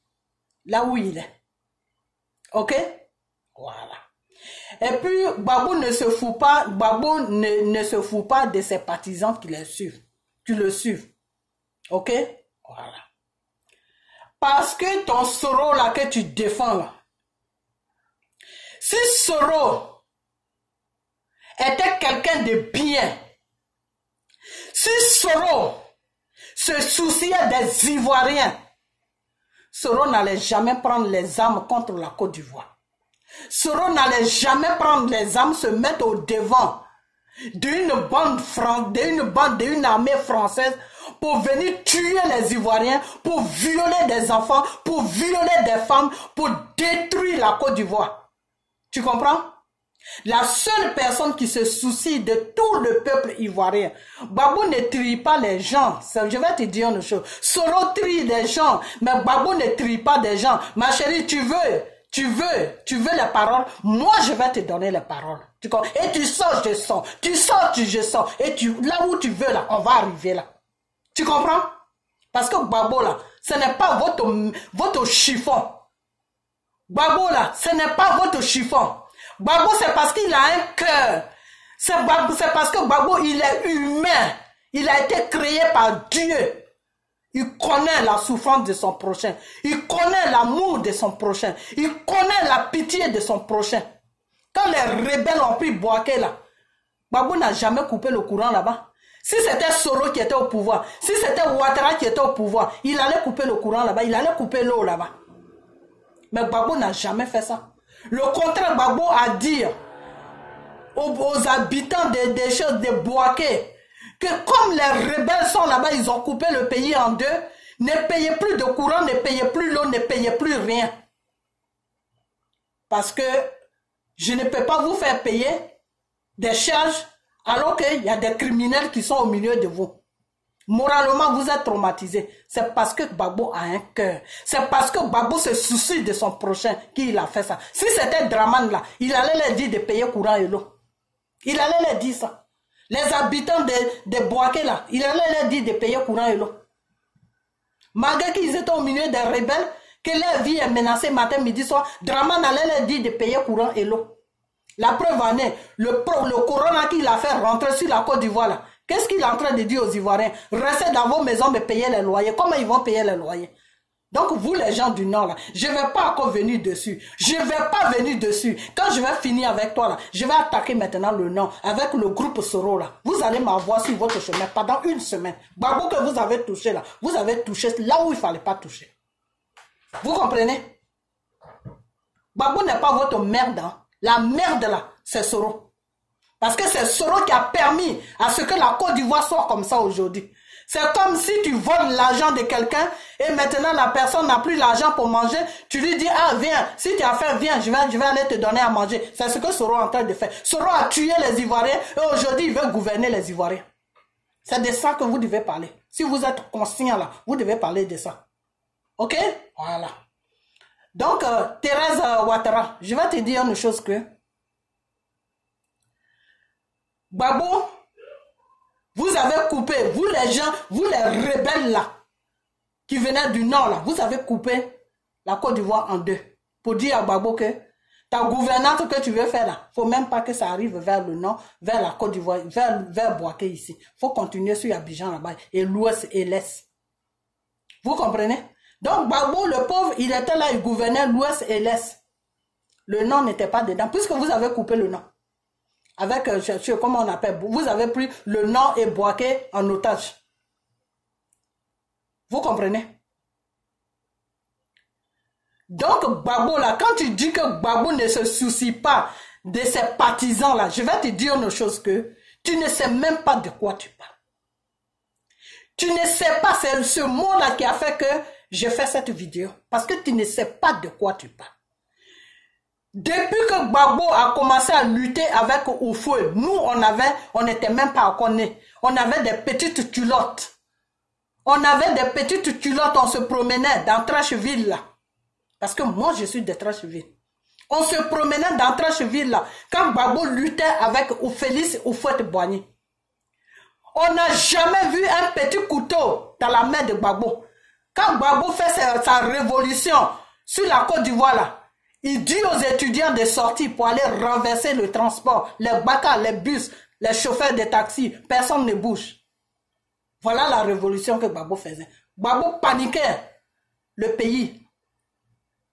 là où il est. Ok? Voilà. Et puis, Gbagbo ne se fout pas, ne se fout pas de ses partisans qui le suivent. Tu le suives. Ok? Voilà. Parce que ton Soro là que tu défends là, si Soro était quelqu'un de bien, si Soro se souciait des Ivoiriens, Soro n'allait jamais prendre les armes contre la Côte d'Ivoire. Soro n'allait jamais prendre les armes, se mettre au devant d'une armée française pour venir tuer les Ivoiriens, pour violer des enfants, pour violer des femmes, pour détruire la Côte d'Ivoire. Tu comprends? La seule personne qui se soucie de tout le peuple ivoirien. Gbagbo ne trie pas les gens. Je vais te dire une chose. Soro trie les gens, mais Gbagbo ne trie pas des gens. Ma chérie, tu veux les paroles? Moi, je vais te donner les paroles. Et tu sors, je sors. Tu sors, je sors. Et là où tu veux, là, on va arriver là. Tu comprends? Parce que Gbagbo, là, ce n'est pas votre chiffon. Gbagbo, là, ce n'est pas votre chiffon. Gbagbo, c'est parce qu'il a un cœur. C'est parce que Gbagbo, il est humain. Il a été créé par Dieu. Il connaît la souffrance de son prochain. Il connaît l'amour de son prochain. Il connaît la pitié de son prochain. Quand les rebelles ont pris Bouaké là, Gbagbo n'a jamais coupé le courant là-bas. Si c'était Soro qui était au pouvoir, si c'était Ouattara qui était au pouvoir, il allait couper le courant là-bas, il allait couper l'eau là-bas. Mais Gbagbo n'a jamais fait ça. Le contraire, Gbagbo a dit aux habitants des choses, des Bouaké, que comme les rebelles sont là-bas, ils ont coupé le pays en deux, ne payez plus de courant, ne payez plus l'eau, ne payez plus rien. Parce que je ne peux pas vous faire payer des charges alors qu'il y a des criminels qui sont au milieu de vous. Moralement, vous êtes traumatisés. C'est parce que Gbagbo a un cœur. C'est parce que Gbagbo se soucie de son prochain qu'il a fait ça. Si c'était Dramane là, il allait leur dire de payer courant et l'eau. Il allait leur dire ça. Les habitants de Bouaké là, il allait leur dire de payer courant et l'eau. Malgré qu'ils étaient au milieu des rebelles, que leur vie est menacée matin, midi, soir, Dramane allait leur dire de payer courant et l'eau. La preuve en est, le corona qu'il a fait rentrer sur la Côte d'Ivoire là, qu'est-ce qu'il est en train de dire aux Ivoiriens? Restez dans vos maisons mais payez les loyers. Comment ils vont payer les loyers? Donc vous les gens du Nord là, je ne vais pas encore venir dessus. Je ne vais pas venir dessus. Quand je vais finir avec toi là, je vais attaquer maintenant le Nord avec le groupe Soro là. Vous allez m'avoir sur votre chemin pendant une semaine. Gbagbo que vous avez touché là, vous avez touché là où il ne fallait pas toucher. Vous comprenez? Gbagbo n'est pas votre merde. Hein? La merde là, c'est Soro. Parce que c'est Soro qui a permis à ce que la Côte d'Ivoire soit comme ça aujourd'hui. C'est comme si tu voles l'argent de quelqu'un et maintenant la personne n'a plus l'argent pour manger. Tu lui dis, ah viens, si tu as faim, viens, je vais aller te donner à manger. C'est ce que Soro est en train de faire. Soro a tué les Ivoiriens et aujourd'hui il veut gouverner les Ivoiriens. C'est de ça que vous devez parler. Si vous êtes conscient là, vous devez parler de ça. Ok? Voilà. Donc, Thérèse Ouattara, je vais te dire une chose que Gbagbo, vous avez coupé, vous les gens, vous les rebelles là, qui venaient du Nord là, vous avez coupé la Côte d'Ivoire en deux. Pour dire à Gbagbo que ta gouvernance que tu veux faire là, il ne faut même pas que ça arrive vers le Nord, vers la Côte d'Ivoire, vers Bouaké ici. Il faut continuer sur Abidjan là-bas, et l'Ouest et l'Est. Vous comprenez? Donc Gbagbo, le pauvre, il était là, il gouvernait l'Ouest et l'Est. Le Nord n'était pas dedans, puisque vous avez coupé le Nord. Avec, comment on appelle, vous avez pris le Nord et Bouaké en otage. Vous comprenez? Donc Gbagbo là, quand tu dis que Gbagbo ne se soucie pas de ses partisans là, je vais te dire une chose que tu ne sais même pas de quoi tu parles. Tu ne sais pas, c'est ce mot là qui a fait que je fais cette vidéo. Parce que tu ne sais pas de quoi tu parles. Depuis que Gbagbo a commencé à lutter avec Oufoué, nous on n'était même pas encore nés. On avait des petites culottes. On avait des petites culottes, on se promenait dans Trasheville là. Parce que moi je suis de Trasheville. On se promenait dans Trasheville là. Quand Gbagbo luttait avec Félix Houphouët-Boigny. On n'a jamais vu un petit couteau dans la main de Gbagbo. Quand Gbagbo fait sa révolution sur la Côte d'Ivoire là, il dit aux étudiants de sortir pour aller renverser le transport, les bacas, les bus, les chauffeurs de taxi, personne ne bouge. Voilà la révolution que Gbagbo faisait. Gbagbo paniquait le pays.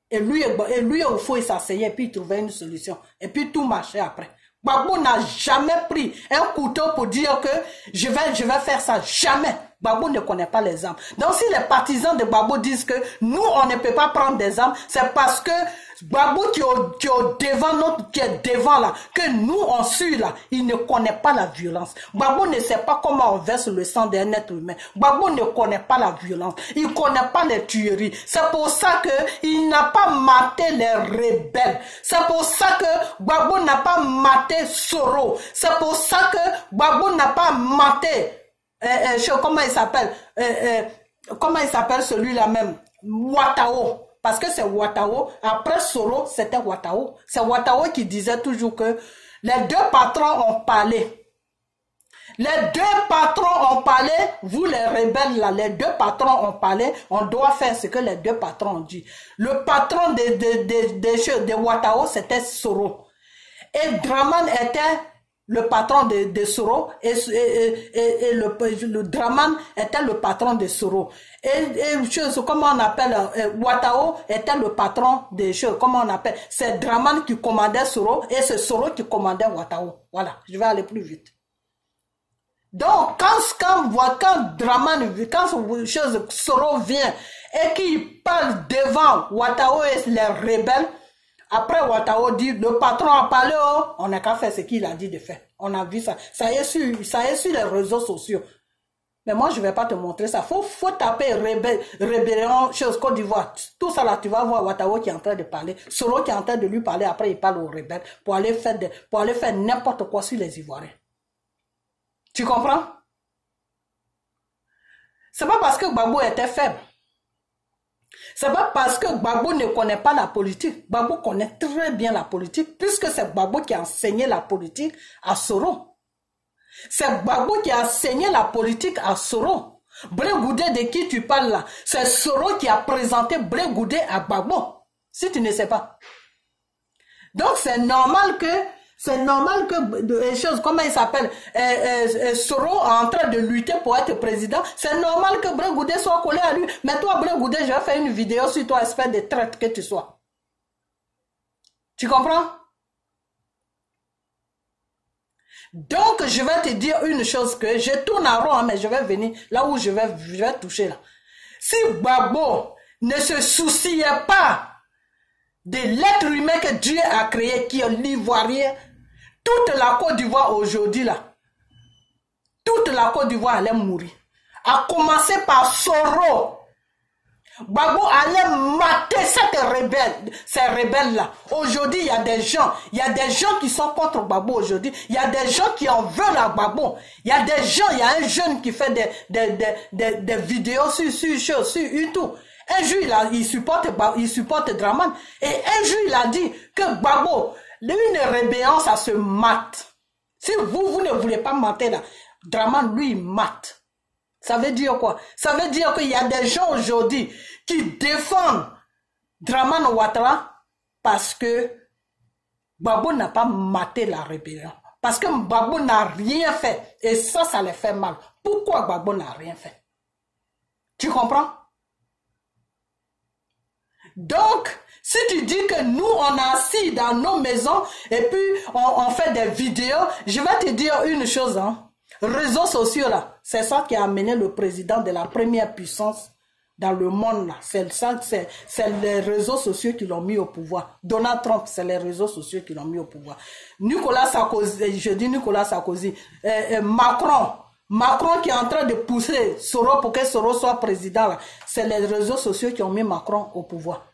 Et lui au fond, il s'asseyait, puis il trouvait une solution. Et puis tout marchait après. Gbagbo n'a jamais pris un couteau pour dire que je vais faire ça. Jamais. Gbagbo ne connaît pas les armes. Donc si les partisans de Gbagbo disent que nous, on ne peut pas prendre des armes, c'est parce que Gbagbo qui est devant là, que nous on suit là, il ne connaît pas la violence. Gbagbo ne sait pas comment on verse le sang d'un être humain. Gbagbo ne connaît pas la violence. Il ne connaît pas les tueries. C'est pour ça qu'il n'a pas maté les rebelles. C'est pour ça que Gbagbo n'a pas maté Soro. C'est pour ça que Gbagbo n'a pas maté comment il s'appelle celui-là même, Ouattao. Parce que c'est Ouattao. Après Soro, c'était Ouattao. C'est Ouattao qui disait toujours que les deux patrons ont parlé. Les deux patrons ont parlé. Vous les rebelles là, les deux patrons ont parlé. On doit faire ce que les deux patrons ont dit. Le patron de Ouattao, c'était Soro. Et Dramane était le patron de Soro et le Dramane était le patron de Soro. Comment on appelle, Ouattao était le patron des choses, comment on appelle, c'est Dramane qui commandait Soro et c'est Soro qui commandait Ouattao. Voilà, je vais aller plus vite. Donc, quand Dramane, quand Soro vient et qu'il parle devant Ouattara et les rebelles, après Ouattara dit, le patron a parlé, oh, on n'a qu'à faire ce qu'il a dit de faire. On a vu ça. Ça y est sur les réseaux sociaux. Mais moi, je ne vais pas te montrer ça. Faut taper rébellion, chose Côte d'Ivoire. Tout ça là, tu vas voir Ouattara qui est en train de parler. Soro qui est en train de lui parler. Après, il parle aux rebelles pour aller faire n'importe quoi sur les Ivoiriens. Tu comprends? C'est pas parce que Gbagbo était faible. C'est pas parce que Gbagbo ne connaît pas la politique. Gbagbo connaît très bien la politique, puisque c'est Gbagbo qui a enseigné la politique à Soro. C'est Gbagbo qui a enseigné la politique à Soro. Blé Goudé de qui tu parles là, c'est Soro qui a présenté Blé Goudé à Gbagbo. Si tu ne sais pas. Donc c'est normal que des choses, comment il s'appelle, Soro est en train de lutter pour être président. C'est normal que Blé Goudé soit collé à lui. Mais toi, Blé Goudé, je vais faire une vidéo sur toi, espèce de traite que tu sois. Tu comprends? Donc, je vais te dire une chose que je tourne en rond, mais je vais venir là où je vais toucher là. Si Gbagbo ne se souciait pas de l'être humain que Dieu a créé, qui est l'Ivoirien, toute la Côte d'Ivoire aujourd'hui là, toute la Côte d'Ivoire allait mourir. À commencer par Soro. Gbagbo allait mater ces rebelles-là. Aujourd'hui, il y a des gens qui sont contre Gbagbo aujourd'hui. Il y a des gens qui en veulent à Gbagbo. Il y a un jeune qui fait des vidéos sur YouTube. Un jour, il supporte Dramane. Et un jour, il a dit que Gbagbo, une rébellion, ça se mate. Si vous ne voulez pas mater là, Dramane, lui, il mate. Ça veut dire quoi? Ça veut dire qu'il y a des gens aujourd'hui qui défendent Dramane Ouattara parce que Gbagbo n'a pas maté la rébellion. Parce que Gbagbo n'a rien fait. Et ça les fait mal. Pourquoi Gbagbo n'a rien fait? Tu comprends? Donc, si tu dis que nous, on est assis dans nos maisons et puis on fait des vidéos, je vais te dire une chose, hein. Réseaux sociaux là, c'est ça qui a amené le président de la première puissance dans le monde là. C'est les réseaux sociaux qui l'ont mis au pouvoir. Donald Trump, c'est les réseaux sociaux qui l'ont mis au pouvoir. Nicolas Sarkozy, je dis Nicolas Sarkozy, Macron qui est en train de pousser Soro pour que Soro soit président là, c'est les réseaux sociaux qui ont mis Macron au pouvoir.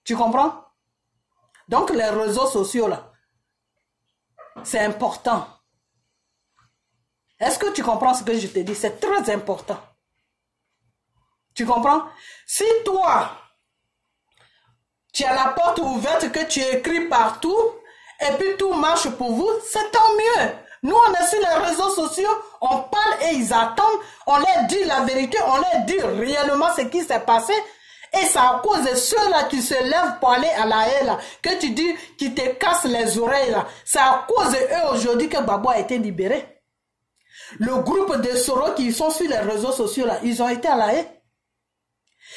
Tu comprends? Donc les réseaux sociaux là, c'est important. Est-ce que tu comprends ce que je te dis? C'est très important. Tu comprends? Si toi, tu as la porte ouverte, que tu écris partout, et puis tout marche pour vous, c'est tant mieux. Nous, on est sur les réseaux sociaux, on parle et ils attendent, on leur dit la vérité, on leur dit réellement ce qui s'est passé. Et c'est à cause de ceux-là qui se lèvent pour aller à la haie, là, que tu dis, qui te cassent les oreilles, là. C'est à cause de eux aujourd'hui que Gbagbo a été libéré. Le groupe de Soro qui sont sur les réseaux sociaux, là, ils ont été à la haie.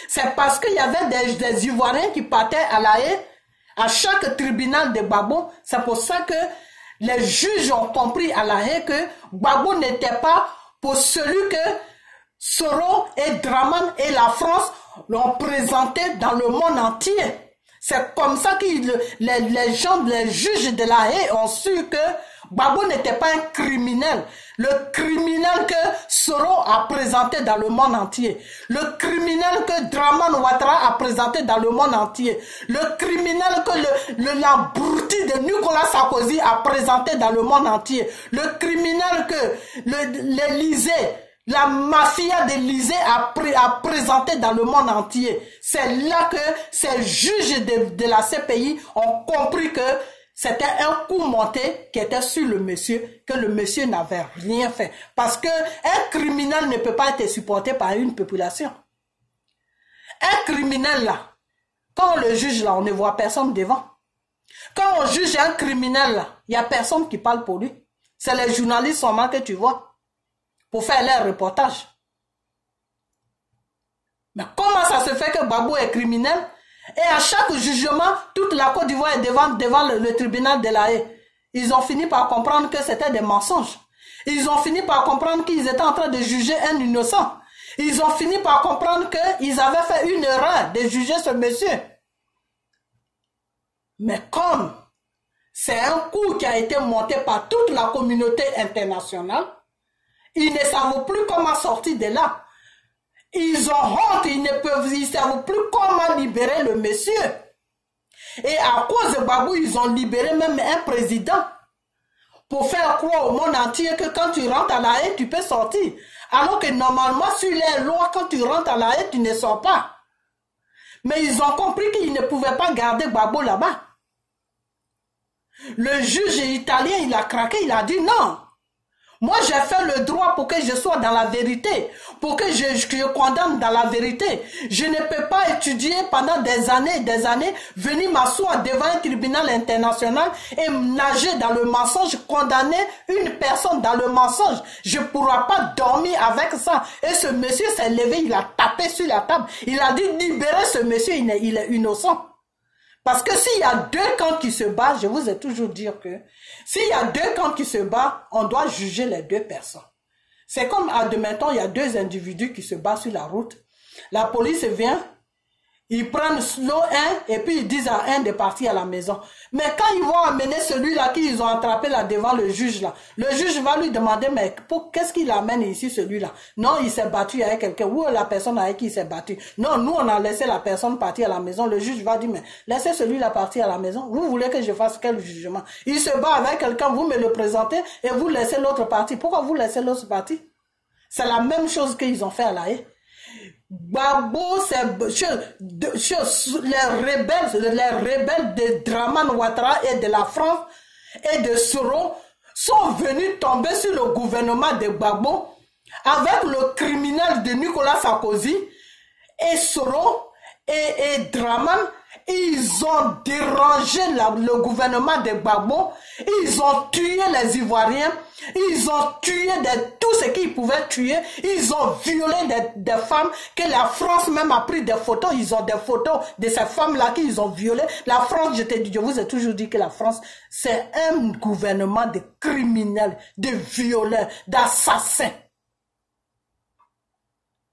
C'est parce qu'il y avait des Ivoiriens qui partaient à la haie, à chaque tribunal de Gbagbo. C'est pour ça que les juges ont compris à la haie que Gbagbo n'était pas pour celui que Soro et Dramane et la France l'ont présenté dans le monde entier. C'est comme ça que les juges de la haie ont su que Gbagbo n'était pas un criminel. Le criminel que Soro a présenté dans le monde entier. Le criminel que Dramane Ouattara a présenté dans le monde entier. Le criminel que l'abruti de Nicolas Sarkozy a présenté dans le monde entier. Le criminel que l'Élysée, la mafia de l'Élysée a présenté dans le monde entier. C'est là que ces juges de la CPI ont compris que c'était un coup monté qui était sur le monsieur, que le monsieur n'avait rien fait. Parce que un criminel ne peut pas être supporté par une population. Un criminel là, quand on le juge là, on ne voit personne devant. Quand on juge un criminel là, il n'y a personne qui parle pour lui. C'est les journalistes seulement que tu vois pour faire leur reportage. Mais comment ça se fait que Gbagbo est criminel? Et à chaque jugement, toute la Côte d'Ivoire est devant le tribunal de la haie. Ils ont fini par comprendre que c'était des mensonges. Ils ont fini par comprendre qu'ils étaient en train de juger un innocent. Ils ont fini par comprendre qu'ils avaient fait une erreur de juger ce monsieur. Mais comme c'est un coup qui a été monté par toute la communauté internationale, ils ne savent plus comment sortir de là. Ils ont honte, ils ne savent plus comment libérer le monsieur. Et à cause de Gbagbo, ils ont libéré même un président pour faire croire au monde entier que quand tu rentres à la haie, tu peux sortir. Alors que normalement, sur les lois, quand tu rentres à la haie, tu ne sors pas. Mais ils ont compris qu'ils ne pouvaient pas garder Gbagbo là-bas. Le juge italien, il a craqué, il a dit non. Moi, j'ai fait le droit pour que je sois dans la vérité, pour que je condamne dans la vérité. Je ne peux pas étudier pendant des années, venir m'asseoir devant un tribunal international et nager dans le mensonge, condamner une personne dans le mensonge. Je ne pourrai pas dormir avec ça. Et ce monsieur s'est levé, il a tapé sur la table. Il a dit, libérez ce monsieur, il est innocent. Parce que s'il y a deux camps qui se battent, je vous ai toujours dit que s'il y a deux camps qui se battent, on doit juger les deux personnes. C'est comme, admettons, il y a deux individus qui se battent sur la route. La police vient, ils prennent un et puis ils disent à un de partir à la maison. Mais quand ils vont amener celui-là qu'ils ont attrapé là devant le juge là, le juge va lui demander, mais qu'est-ce qu'il amène ici celui-là? Non, il s'est battu avec quelqu'un. Où est la personne avec qui il s'est battu? Non, nous on a laissé la personne partir à la maison. Le juge va dire, mais laissez celui-là partir à la maison. Vous voulez que je fasse quel jugement? Il se bat avec quelqu'un, vous me le présentez et vous laissez l'autre partir. Pourquoi vous laissez l'autre partir? C'est la même chose qu'ils ont fait à la haie. Gbagbo, les rebelles de Dramane Ouattara et de la France et de Soro sont venus tomber sur le gouvernement de Gbagbo avec le criminel de Nicolas Sarkozy et Soro et Dramane. Ils ont dérangé le gouvernement de Gbagbo, ils ont tué les Ivoiriens, ils ont tué tout ce qu'ils pouvaient tuer, ils ont violé des femmes que la France même a pris des photos, ils ont des photos de ces femmes-là qu'ils ont violées. La France, je vous ai toujours dit que la France, c'est un gouvernement de criminels, de violeurs, d'assassins.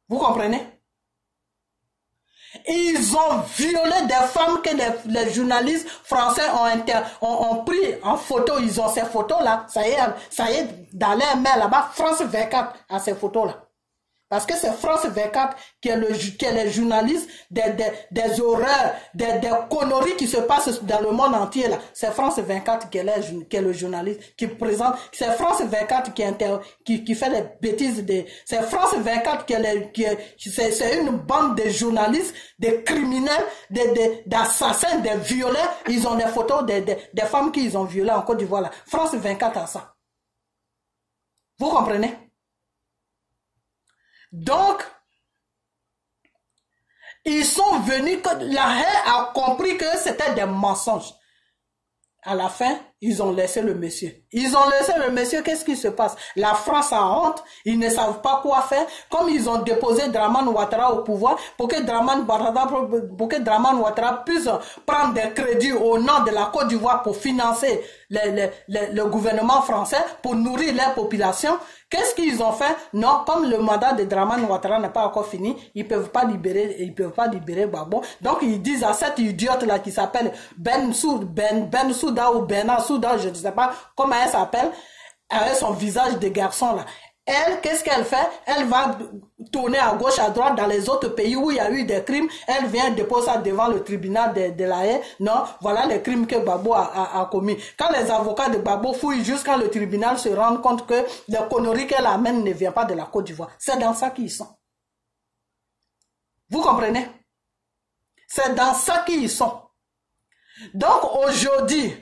Vous comprenez? Ils ont violé des femmes que les journalistes français ont pris en photo. Ils ont ces photos-là. Ça y est, dans les mains là-bas, France 24 a ces photos-là. Parce que c'est France 24 qui est les journalistes des horreurs, des conneries qui se passent dans le monde entier là. C'est France 24 qui est le journaliste qui présente. C'est France 24 qui fait les bêtises c'est France 24 c'est une bande de journalistes, de criminels, d'assassins, de violeurs. Ils ont des photos des femmes qu'ils ont violées en Côte d'Ivoire là. France 24 a ça. Vous comprenez? Donc, ils sont venus, la haie a compris que c'était des mensonges. À la fin, ils ont laissé le monsieur. Ils ont laissé le monsieur, qu'est-ce qui se passe? La France a honte, ils ne savent pas quoi faire. Comme ils ont déposé Dramane Ouattara au pouvoir, pour que Dramane Ouattara puisse prendre des crédits au nom de la Côte d'Ivoire pour financer le gouvernement français, pour nourrir leur population. Qu'est-ce qu'ils ont fait? Non, comme le mandat de Dramane Ouattara n'est pas encore fini, ils peuvent pas libérer Gbagbo. Donc ils disent à cet idiote-là qui s'appelle Ben Souda ou Bernard Souda, je ne sais pas comment elle s'appelle, avec son visage de garçon là. Elle, qu'est-ce qu'elle fait? Elle va tourner à gauche, à droite dans les autres pays où il y a eu des crimes. Elle vient déposer ça devant le tribunal de la haie. Non, voilà les crimes que Gbagbo a commis. Quand les avocats de Gbagbo fouillent jusqu'à le tribunal se rendent compte que les conneries qu'elle amène ne viennent pas de la Côte d'Ivoire. C'est dans ça qu'ils sont. Vous comprenez? C'est dans ça qu'ils sont. Donc aujourd'hui,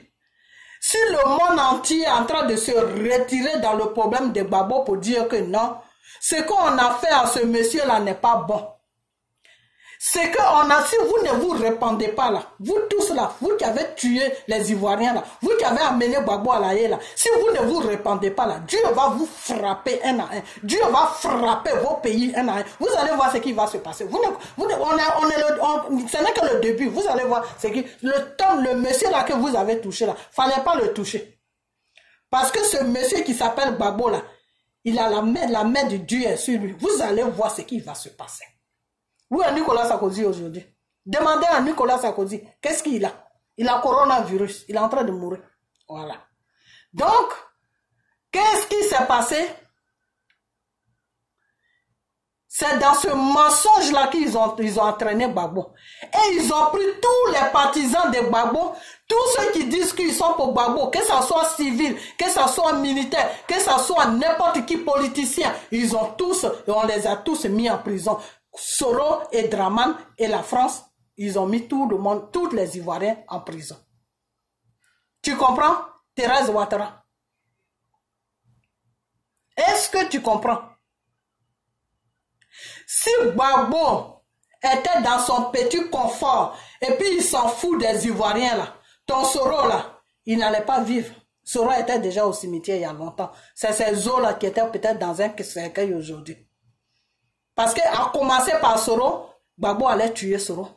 si le monde entier est en train de se retirer dans le problème de Gbagbo pour dire que non, ce qu'on a fait à ce monsieur-là n'est pas bon. C'est que si vous ne vous répandez pas là, vous tous là, vous qui avez tué les Ivoiriens là, vous qui avez amené Gbagbo à la haie là, si vous ne vous répandez pas là, Dieu va vous frapper un à un. Dieu va frapper vos pays un à un. Vous allez voir ce qui va se passer. Ce n'est que le début. Vous allez voir ce qui, le monsieur là que vous avez touché là, fallait pas le toucher. Parce que ce monsieur qui s'appelle Gbagbo là, il a la main de Dieu sur lui. Vous allez voir ce qui va se passer. Où est Nicolas Sarkozy aujourd'hui? Demandez à Nicolas Sarkozy, qu'est-ce qu'il a? Il a coronavirus, il est en train de mourir. Voilà. Donc, qu'est-ce qui s'est passé? C'est dans ce mensonge-là qu'ils ont entraîné Gbagbo. Et ils ont pris tous les partisans de Gbagbo, tous ceux qui disent qu'ils sont pour Gbagbo, que ce soit civil, que ce soit militaire, que ce soit n'importe qui politicien, ils ont tous, et on les a tous mis en prison. Soro et Draman et la France, ils ont mis tout le monde, tous les Ivoiriens en prison. Tu comprends? Thérèse Ouattara. Est-ce que tu comprends? Si Gbagbo était dans son petit confort et puis il s'en fout des Ivoiriens là, ton Soro là, il n'allait pas vivre. Soro était déjà au cimetière il y a longtemps. C'est ces os là qui étaient peut-être dans un cercueil aujourd'hui. Parce qu'à commencer par Soro, Gbagbo allait tuer Soro.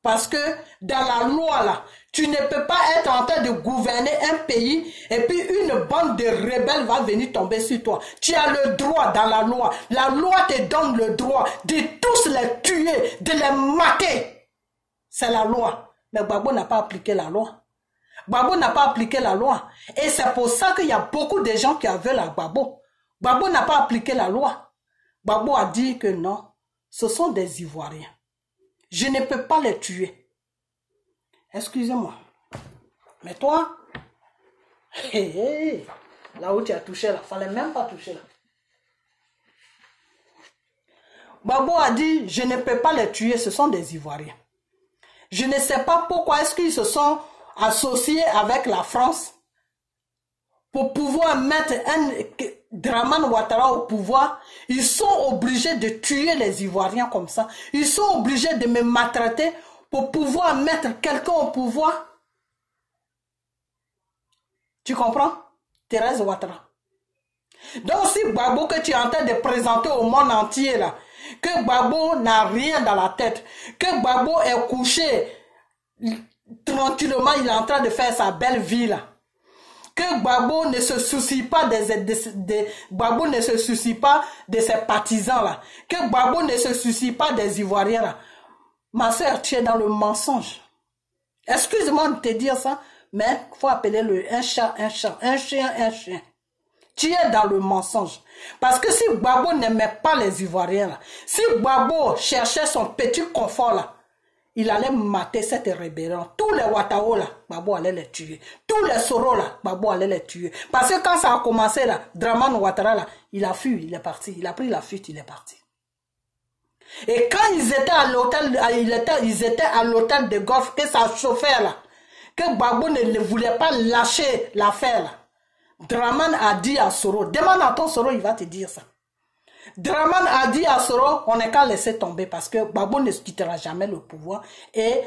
Parce que dans la loi là, tu ne peux pas être en train de gouverner un pays et puis une bande de rebelles va venir tomber sur toi. Tu as le droit dans la loi. La loi te donne le droit de tous les tuer, de les mater. C'est la loi. Mais Gbagbo n'a pas appliqué la loi. Gbagbo n'a pas appliqué la loi. Et c'est pour ça qu'il y a beaucoup de gens qui veulent à Gbagbo. Gbagbo n'a pas appliqué la loi. Gbagbo a dit que non, ce sont des Ivoiriens. Je ne peux pas les tuer. Excusez-moi. Mais toi, là où tu as touché, là, il ne fallait même pas toucher là. Gbagbo a dit, je ne peux pas les tuer, ce sont des Ivoiriens. Je ne sais pas pourquoi est-ce qu'ils se sont associés avec la France pour pouvoir mettre un Draman Ouattara au pouvoir. Ils sont obligés de tuer les Ivoiriens comme ça. Ils sont obligés de me maltraiter pour pouvoir mettre quelqu'un au pouvoir. Tu comprends? Thérèse Ouattara. Donc si Gbagbo que tu es en train de présenter au monde entier là, que Gbagbo n'a rien dans la tête, que Gbagbo est couché tranquillement, il est en train de faire sa belle vie là, que Gbagbo ne se soucie pas Gbagbo ne se soucie pas de ses partisans là, que Gbagbo ne se soucie pas des Ivoiriens là. Ma soeur, tu es dans le mensonge. Excuse-moi de te dire ça, mais il faut appeler un chat, un chien, un chien. Tu es dans le mensonge. Parce que si Gbagbo n'aimait pas les Ivoiriens là, si Gbagbo cherchait son petit confort là, il allait mater cette rébellion. Tous les Ouattao là, Gbagbo allait les tuer. Tous les Soro là, Gbagbo allait les tuer. Parce que quand ça a commencé là, Draman Ouattara là, il a fui, il est parti. Il a pris la fuite, il est parti. Et quand ils étaient à l'hôtel, ils étaient à l'hôtel de golf, que ça chauffait là, que Gbagbo ne voulait pas lâcher l'affaire là. Draman a dit à Soro, demande à ton Soro, il va te dire ça. Draman a dit à Soro, on n'est qu'à laisser tomber parce que Gbagbo ne quittera jamais le pouvoir. Et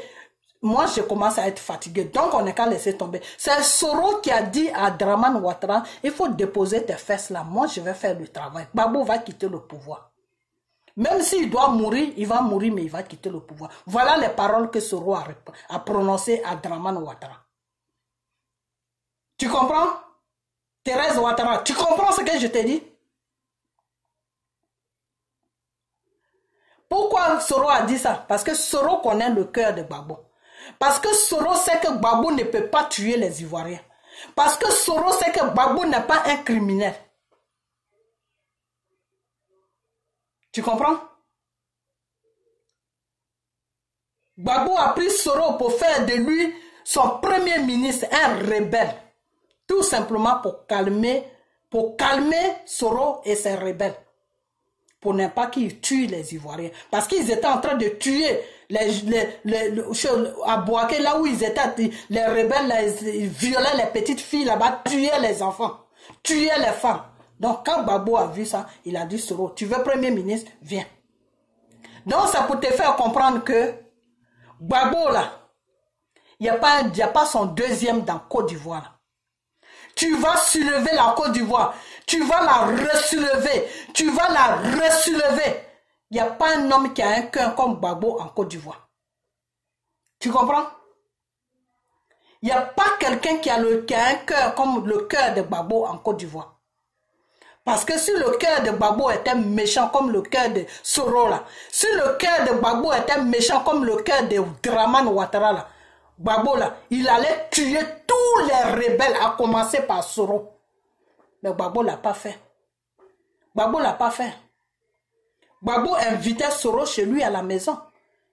moi, je commence à être fatigué. Donc, on n'est qu'à laisser tomber. C'est Soro qui a dit à Draman Ouattara, il faut déposer tes fesses là. Moi, je vais faire le travail. Gbagbo va quitter le pouvoir. Même s'il doit mourir, il va mourir, mais il va quitter le pouvoir. Voilà les paroles que Soro a prononcées à Draman Ouattara. Tu comprends? Thérèse Ouattara, tu comprends ce que je t'ai dit? Pourquoi Soro a dit ça? Parce que Soro connaît le cœur de Gbagbo. Parce que Soro sait que Gbagbo ne peut pas tuer les Ivoiriens. Parce que Soro sait que Gbagbo n'est pas un criminel. Tu comprends? Gbagbo a pris Soro pour faire de lui son premier ministre, un rebelle. Tout simplement pour calmer Soro et ses rebelles. Pour ne pas qu'ils tuent les Ivoiriens. Parce qu'ils étaient en train de tuer à Boaké, là où ils étaient, les rebelles, ils violaient les petites filles là-bas, tuaient les enfants, tuaient les femmes. Donc quand Gbagbo a vu ça, il a dit Soro, tu veux premier ministre, viens. Donc ça pour te faire comprendre que Gbagbo là, il n'y a pas son deuxième dans Côte d'Ivoire. Tu vas soulever la Côte d'Ivoire. Tu vas la resoulever. Tu vas la resoulever. Il n'y a pas un homme qui a un cœur comme Gbagbo en Côte d'Ivoire. Tu comprends? Il n'y a pas quelqu'un qui a un cœur comme le cœur de Gbagbo en Côte d'Ivoire. Parce que si le cœur de Gbagbo était méchant comme le cœur de Soro là, si le cœur de Gbagbo était méchant comme le cœur de Dramane Ouattara là, Gbagbo là, il allait tuer tous les rebelles à commencer par Soro. Mais Gbagbo l'a pas fait. Gbagbo l'a pas fait. Gbagbo invitait Soro chez lui à la maison.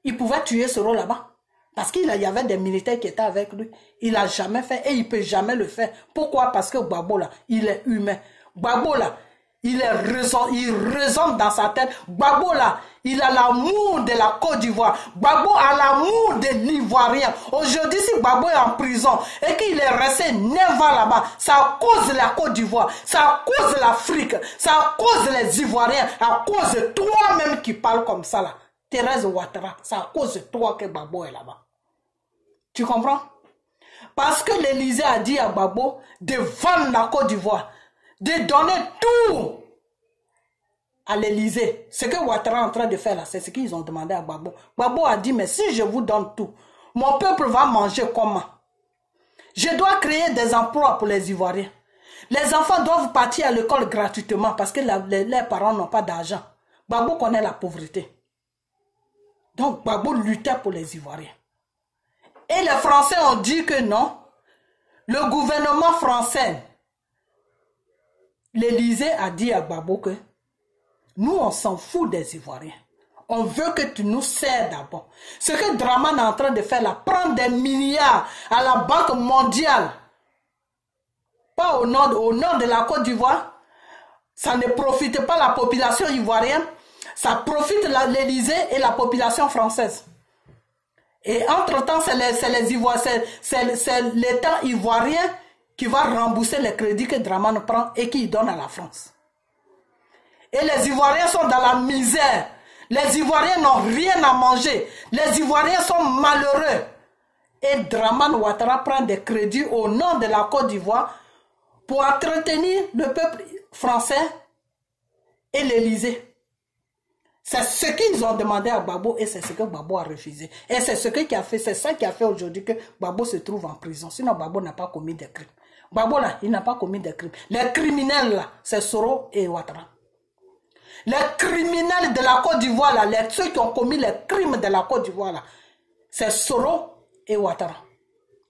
Il pouvait tuer Soro là-bas. Parce qu'il y avait des militaires qui étaient avec lui. Il n'a jamais fait et il ne peut jamais le faire. Pourquoi? Parce que Gbagbo là, il est humain. Gbagbo là, il résonne dans sa tête. Gbagbo là, il a l'amour de la Côte d'Ivoire. Gbagbo a l'amour de l'Ivoirien. Aujourd'hui, si Gbagbo est en prison et qu'il est resté 9 ans là-bas, c'est à cause de la Côte d'Ivoire, c'est à cause de l'Afrique, c'est à cause des Ivoiriens, à cause de toi-même qui parle comme ça là. Thérèse Ouattara, c'est à cause de toi que Gbagbo est là-bas. Tu comprends? Parce que l'Élysée a dit à Gbagbo de vendre la Côte d'Ivoire, de donner tout à l'Élysée. Ce que Ouattara est en train de faire là, c'est ce qu'ils ont demandé à Gbagbo. Gbagbo a dit, mais si je vous donne tout, mon peuple va manger comment? Je dois créer des emplois pour les Ivoiriens. Les enfants doivent partir à l'école gratuitement parce que les parents n'ont pas d'argent. Gbagbo connaît la pauvreté. Donc Gbagbo luttait pour les Ivoiriens. Et les Français ont dit que non. Le gouvernement français, l'Élysée a dit à Gbagbo que nous, on s'en fout des Ivoiriens. On veut que tu nous sers d'abord. Ce que Dramane est en train de faire là, prendre des milliards à la Banque mondiale, pas au nord de la Côte d'Ivoire, ça ne profite pas la population ivoirienne, ça profite l'Élysée et la population française. Et entre-temps, c'est l'État ivoirien qui va rembourser les crédits que Dramane prend et qui donne à la France. Et les Ivoiriens sont dans la misère. Les Ivoiriens n'ont rien à manger. Les Ivoiriens sont malheureux. Et Dramane Ouattara prend des crédits au nom de la Côte d'Ivoire pour entretenir le peuple français et l'Élysée. C'est ce qu'ils ont demandé à Gbagbo et c'est ce que Gbagbo a refusé. Et c'est ce qui a fait, c'est ça qui a fait aujourd'hui que Gbagbo se trouve en prison. Sinon, Gbagbo n'a pas commis de crimes. Gbagbo là, il n'a pas commis de crimes. Les criminels là, c'est Soro et Ouattara. Les criminels de la Côte d'Ivoire là, ceux qui ont commis les crimes de la Côte d'Ivoire là, c'est Soro et Ouattara.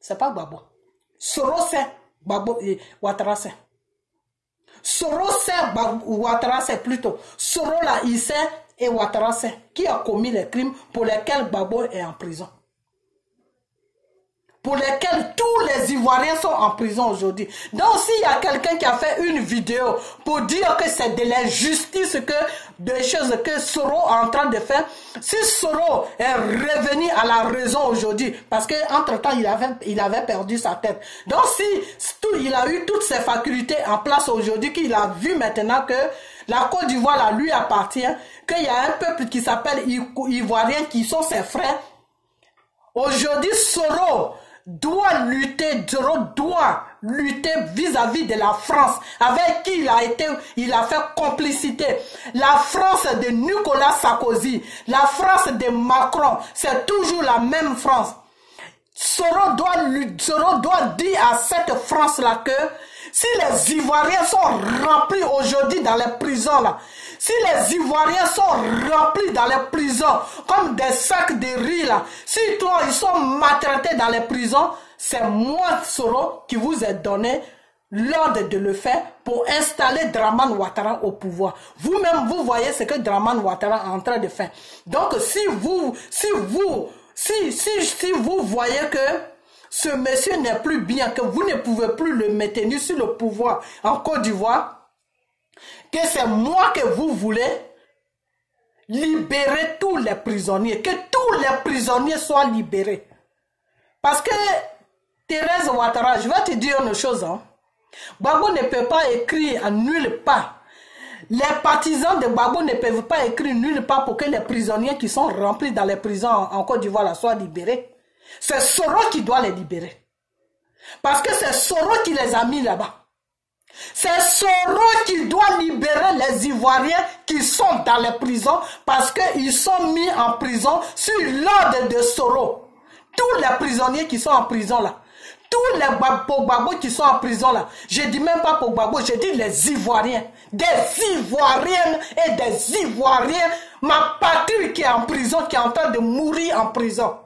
C'est pas Gbagbo. Soro c'est, Gbagbo et Ouattara c'est. Soro c'est, Ouattara c'est plutôt. Soro là, il sait et Ouattara c'est qui a commis les crimes pour lesquels Gbagbo est en prison. Pour lesquels tous les Ivoiriens sont en prison aujourd'hui. Donc s'il y a quelqu'un qui a fait une vidéo pour dire que c'est de l'injustice, que des choses que Soro est en train de faire, si Soro est revenu à la raison aujourd'hui, parce qu'entre-temps il avait perdu sa tête. Donc si il a eu toutes ses facultés en place aujourd'hui, qu'il a vu maintenant que la Côte d'Ivoire là, lui appartient, qu'il y a un peuple qui s'appelle Ivoirien qui sont ses frères, aujourd'hui Soro doit lutter vis-à-vis de la France, avec qui il a fait complicité. La France de Nicolas Sarkozy, la France de Macron, c'est toujours la même France. Soro doit dire à cette France-là que si les Ivoiriens sont remplis aujourd'hui dans les prisons là, si les Ivoiriens sont remplis dans les prisons comme des sacs de riz là, si toi ils sont maltraités dans les prisons, c'est moi Soro qui vous ai donné l'ordre de le faire pour installer Dramane Ouattara au pouvoir. Vous-même vous voyez ce que Dramane Ouattara est en train de faire. Donc si vous voyez que ce monsieur n'est plus bien, que vous ne pouvez plus le maintenir sur le pouvoir en Côte d'Ivoire, que c'est moi que vous voulez libérer tous les prisonniers, que tous les prisonniers soient libérés. Parce que Thérèse Ouattara, je vais te dire une chose, hein. Gbagbo ne peut pas écrire en nulle part. Les partisans de Gbagbo ne peuvent pas écrire nulle part pour que les prisonniers qui sont remplis dans les prisons en Côte d'Ivoire soient libérés. C'est Soro qui doit les libérer. Parce que c'est Soro qui les a mis là-bas. C'est Soro qui doit libérer les Ivoiriens qui sont dans les prisons parce qu'ils sont mis en prison sur l'ordre de Soro. Tous les prisonniers qui sont en prison là, Tous les Gbagbo qui sont en prison là, je dis même pas pour Gbagbo, je dis les Ivoiriens. Des Ivoiriennes et des Ivoiriens. Ma patrie qui est en prison, qui est en train de mourir en prison.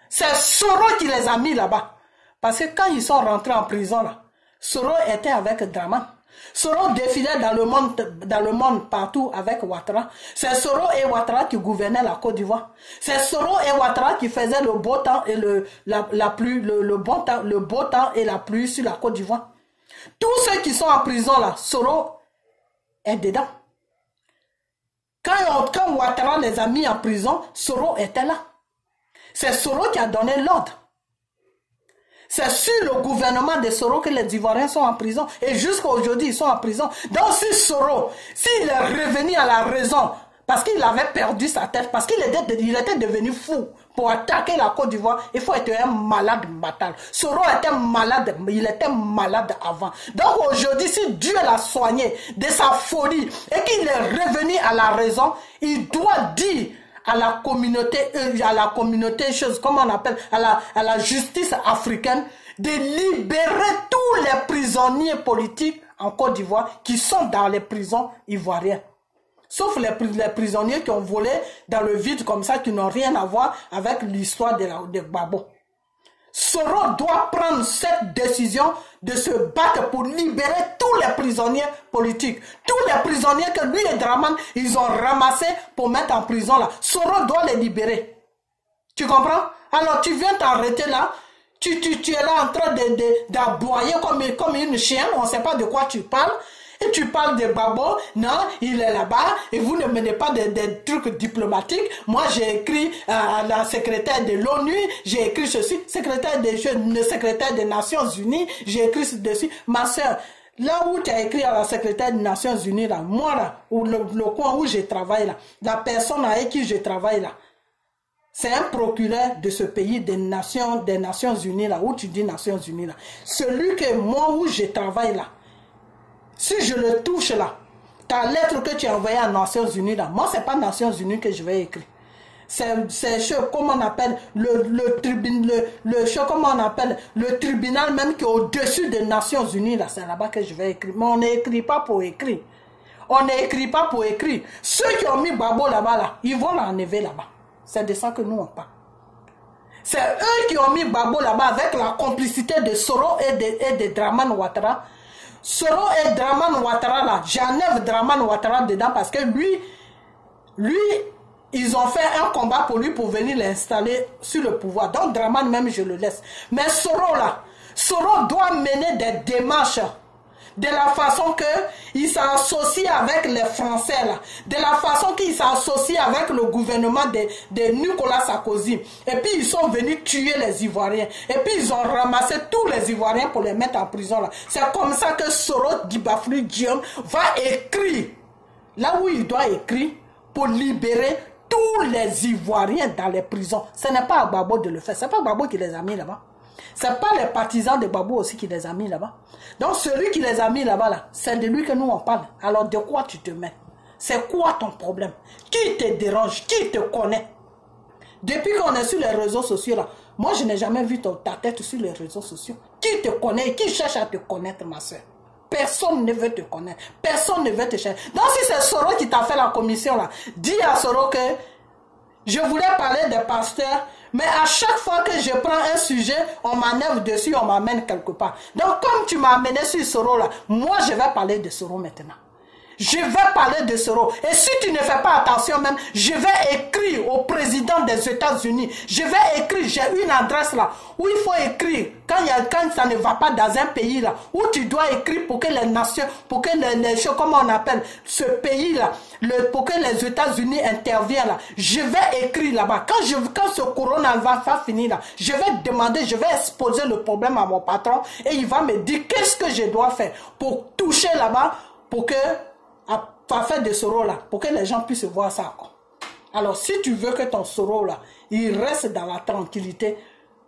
C'est Soro qui les a mis là-bas. Parce que quand ils sont rentrés en prison là, Soro était avec Dramane. Soro défilait dans le monde partout avec Ouattara. C'est Soro et Ouattara qui gouvernaient la Côte d'Ivoire. C'est Soro et Ouattara qui faisaient le beau temps et le beau temps et la pluie sur la Côte d'Ivoire. Tous ceux qui sont en prison là, Soro est dedans. Quand Ouattara les a mis en prison, Soro était là. C'est Soro qui a donné l'ordre. C'est sur le gouvernement de Soro que les Ivoiriens sont en prison. Et jusqu'à aujourd'hui, ils sont en prison. Donc si Soro, s'il est revenu à la raison, parce qu'il avait perdu sa tête, parce qu'il était devenu fou pour attaquer la Côte d'Ivoire, il faut être un malade mental. Soro était malade, il était malade avant. Donc aujourd'hui, si Dieu l'a soigné de sa folie et qu'il est revenu à la raison, il doit dire à la communauté, comment on appelle, à la justice africaine, de libérer tous les prisonniers politiques en Côte d'Ivoire qui sont dans les prisons ivoiriennes. Sauf les prisonniers qui ont volé dans le vide comme ça, qui n'ont rien à voir avec l'histoire de Gbagbo. Soro doit prendre cette décision de se battre pour libérer tous les prisonniers politiques. Tous les prisonniers que lui et Dramane, ils ont ramassés pour mettre en prison là. Soro doit les libérer. Tu comprends? Alors tu viens t'arrêter là. Tu es là en train d'aboyer comme une chienne. On ne sait pas de quoi tu parles. Et tu parles de Gbagbo, non, il est là-bas, et vous ne menez pas des trucs diplomatiques. Moi, j'ai écrit à la secrétaire de l'ONU, j'ai écrit ceci, secrétaire des Nations Unies, j'ai écrit dessus. Ma soeur, là où tu as écrit à la secrétaire des Nations Unies, là, moi, là, ou le coin où je travaille, là, la personne avec qui je travaille, là, c'est un procureur de ce pays des Nations Unies, là, où tu dis Nations Unies, là. Celui que moi, où je travaille, là, si je le touche là, ta lettre que tu as envoyée aux Nations Unies là, moi c'est pas Nations Unies que je vais écrire. C'est comment on appelle le tribunal même qui est au-dessus des Nations Unies là, c'est là-bas que je vais écrire. Mais on n'écrit pas pour écrire. On n'écrit pas pour écrire. Ceux qui ont mis Gbagbo là-bas là, ils vont l'enlever là-bas. C'est de ça que nous on parle. C'est eux qui ont mis Gbagbo là-bas avec la complicité de Soro et de Dramane Ouattara. Soro et Dramane Ouattara là, j'enlève Dramane Ouattara dedans parce que lui, ils ont fait un combat pour lui pour venir l'installer sur le pouvoir. Donc Dramane même je le laisse. Mais Soro là, Soro doit mener des démarches de la façon qu'il s'associe avec les Français là, de la façon qu'il s'associe avec le gouvernement de Nicolas Sarkozy. Et puis ils sont venus tuer les Ivoiriens. Et puis ils ont ramassé tous les Ivoiriens pour les mettre en prison là. C'est comme ça que Soro Dibaflu Guillaume va écrire là où il doit écrire pour libérer tous les Ivoiriens dans les prisons. Ce n'est pas à Gbagbo de le faire. Ce n'est pas Gbagbo qui les a mis là-bas. Ce n'est pas les partisans de Gbagbo aussi qui les a mis là-bas. Donc celui qui les a mis là-bas, là, c'est de lui que nous on parle. Alors de quoi tu te mets? C'est quoi ton problème? Qui te dérange? Qui te connaît? Depuis qu'on est sur les réseaux sociaux là, moi je n'ai jamais vu ta tête sur les réseaux sociaux. Qui te connaît? Qui cherche à te connaître, ma soeur? Personne ne veut te connaître. Personne ne veut te chercher. Donc si c'est Soro qui t'a fait la commission là, dis à Soro que je voulais parler des pasteurs, mais à chaque fois que je prends un sujet, on m'enlève dessus, on m'amène quelque part. Donc comme tu m'as amené sur Soro là, moi je vais parler de Soro maintenant. Je vais parler de Soro. Et si tu ne fais pas attention même, je vais écrire au président des États-Unis. Je vais écrire, j'ai une adresse là, où il faut écrire, quand ça ne va pas dans un pays là, où tu dois écrire pour que les nations, pour que les choses, comment on appelle, ce pays là, pour que les États-Unis interviennent là. Je vais écrire là-bas. Quand ce corona va finir là, je vais demander, je vais exposer le problème à mon patron et il va me dire qu'est-ce que je dois faire pour toucher là-bas, pour que à faire de Soro là, pour que les gens puissent voir ça. Alors si tu veux que ton Soro là, il reste dans la tranquillité,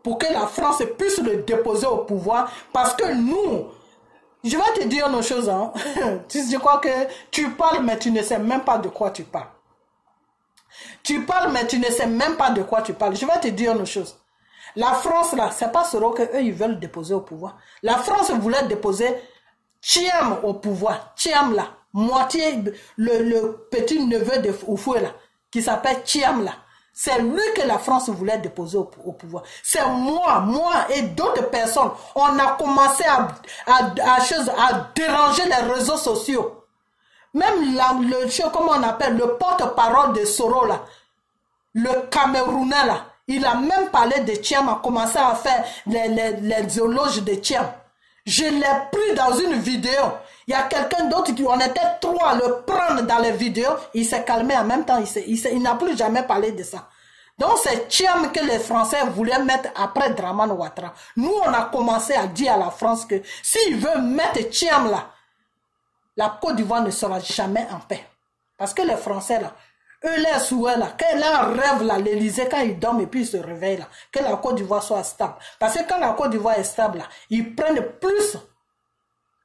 pour que la France puisse le déposer au pouvoir, parce que nous, je vais te dire une chose, hein. Je crois que tu parles mais tu ne sais même pas de quoi tu parles. Tu parles mais tu ne sais même pas de quoi tu parles. Je vais te dire une chose. La France, là, c'est pas Soro qu'eux, ils veulent déposer au pouvoir. La France voulait déposer Thiam au pouvoir. Thiam, là, moitié, le petit neveu de Oufoué, là, qui s'appelle Thiam, là. C'est lui que la France voulait déposer au pouvoir. C'est moi et d'autres personnes. On a commencé à déranger les réseaux sociaux. Même comment on appelle, le porte-parole de Soro, là, le Camerounais, là, il a même parlé de Thiam, a commencé à faire les éloges de Thiam. Je l'ai pris dans une vidéo. Il y a quelqu'un d'autre on était trois à le prendre dans les vidéos. Il s'est calmé en même temps. Il n'a plus jamais parlé de ça. Donc c'est Thiam que les Français voulaient mettre après Dramane Ouattara. Nous, on a commencé à dire à la France que s'il veut mettre Thiam là, la Côte d'Ivoire ne sera jamais en paix. Parce que les Français là, eux, les souhaits là, quand leur rêve là, l'Élysée, quand ils dorment et puis ils se réveillent là, que la Côte d'Ivoire soit stable. Parce que quand la Côte d'Ivoire est stable là, ils prennent plus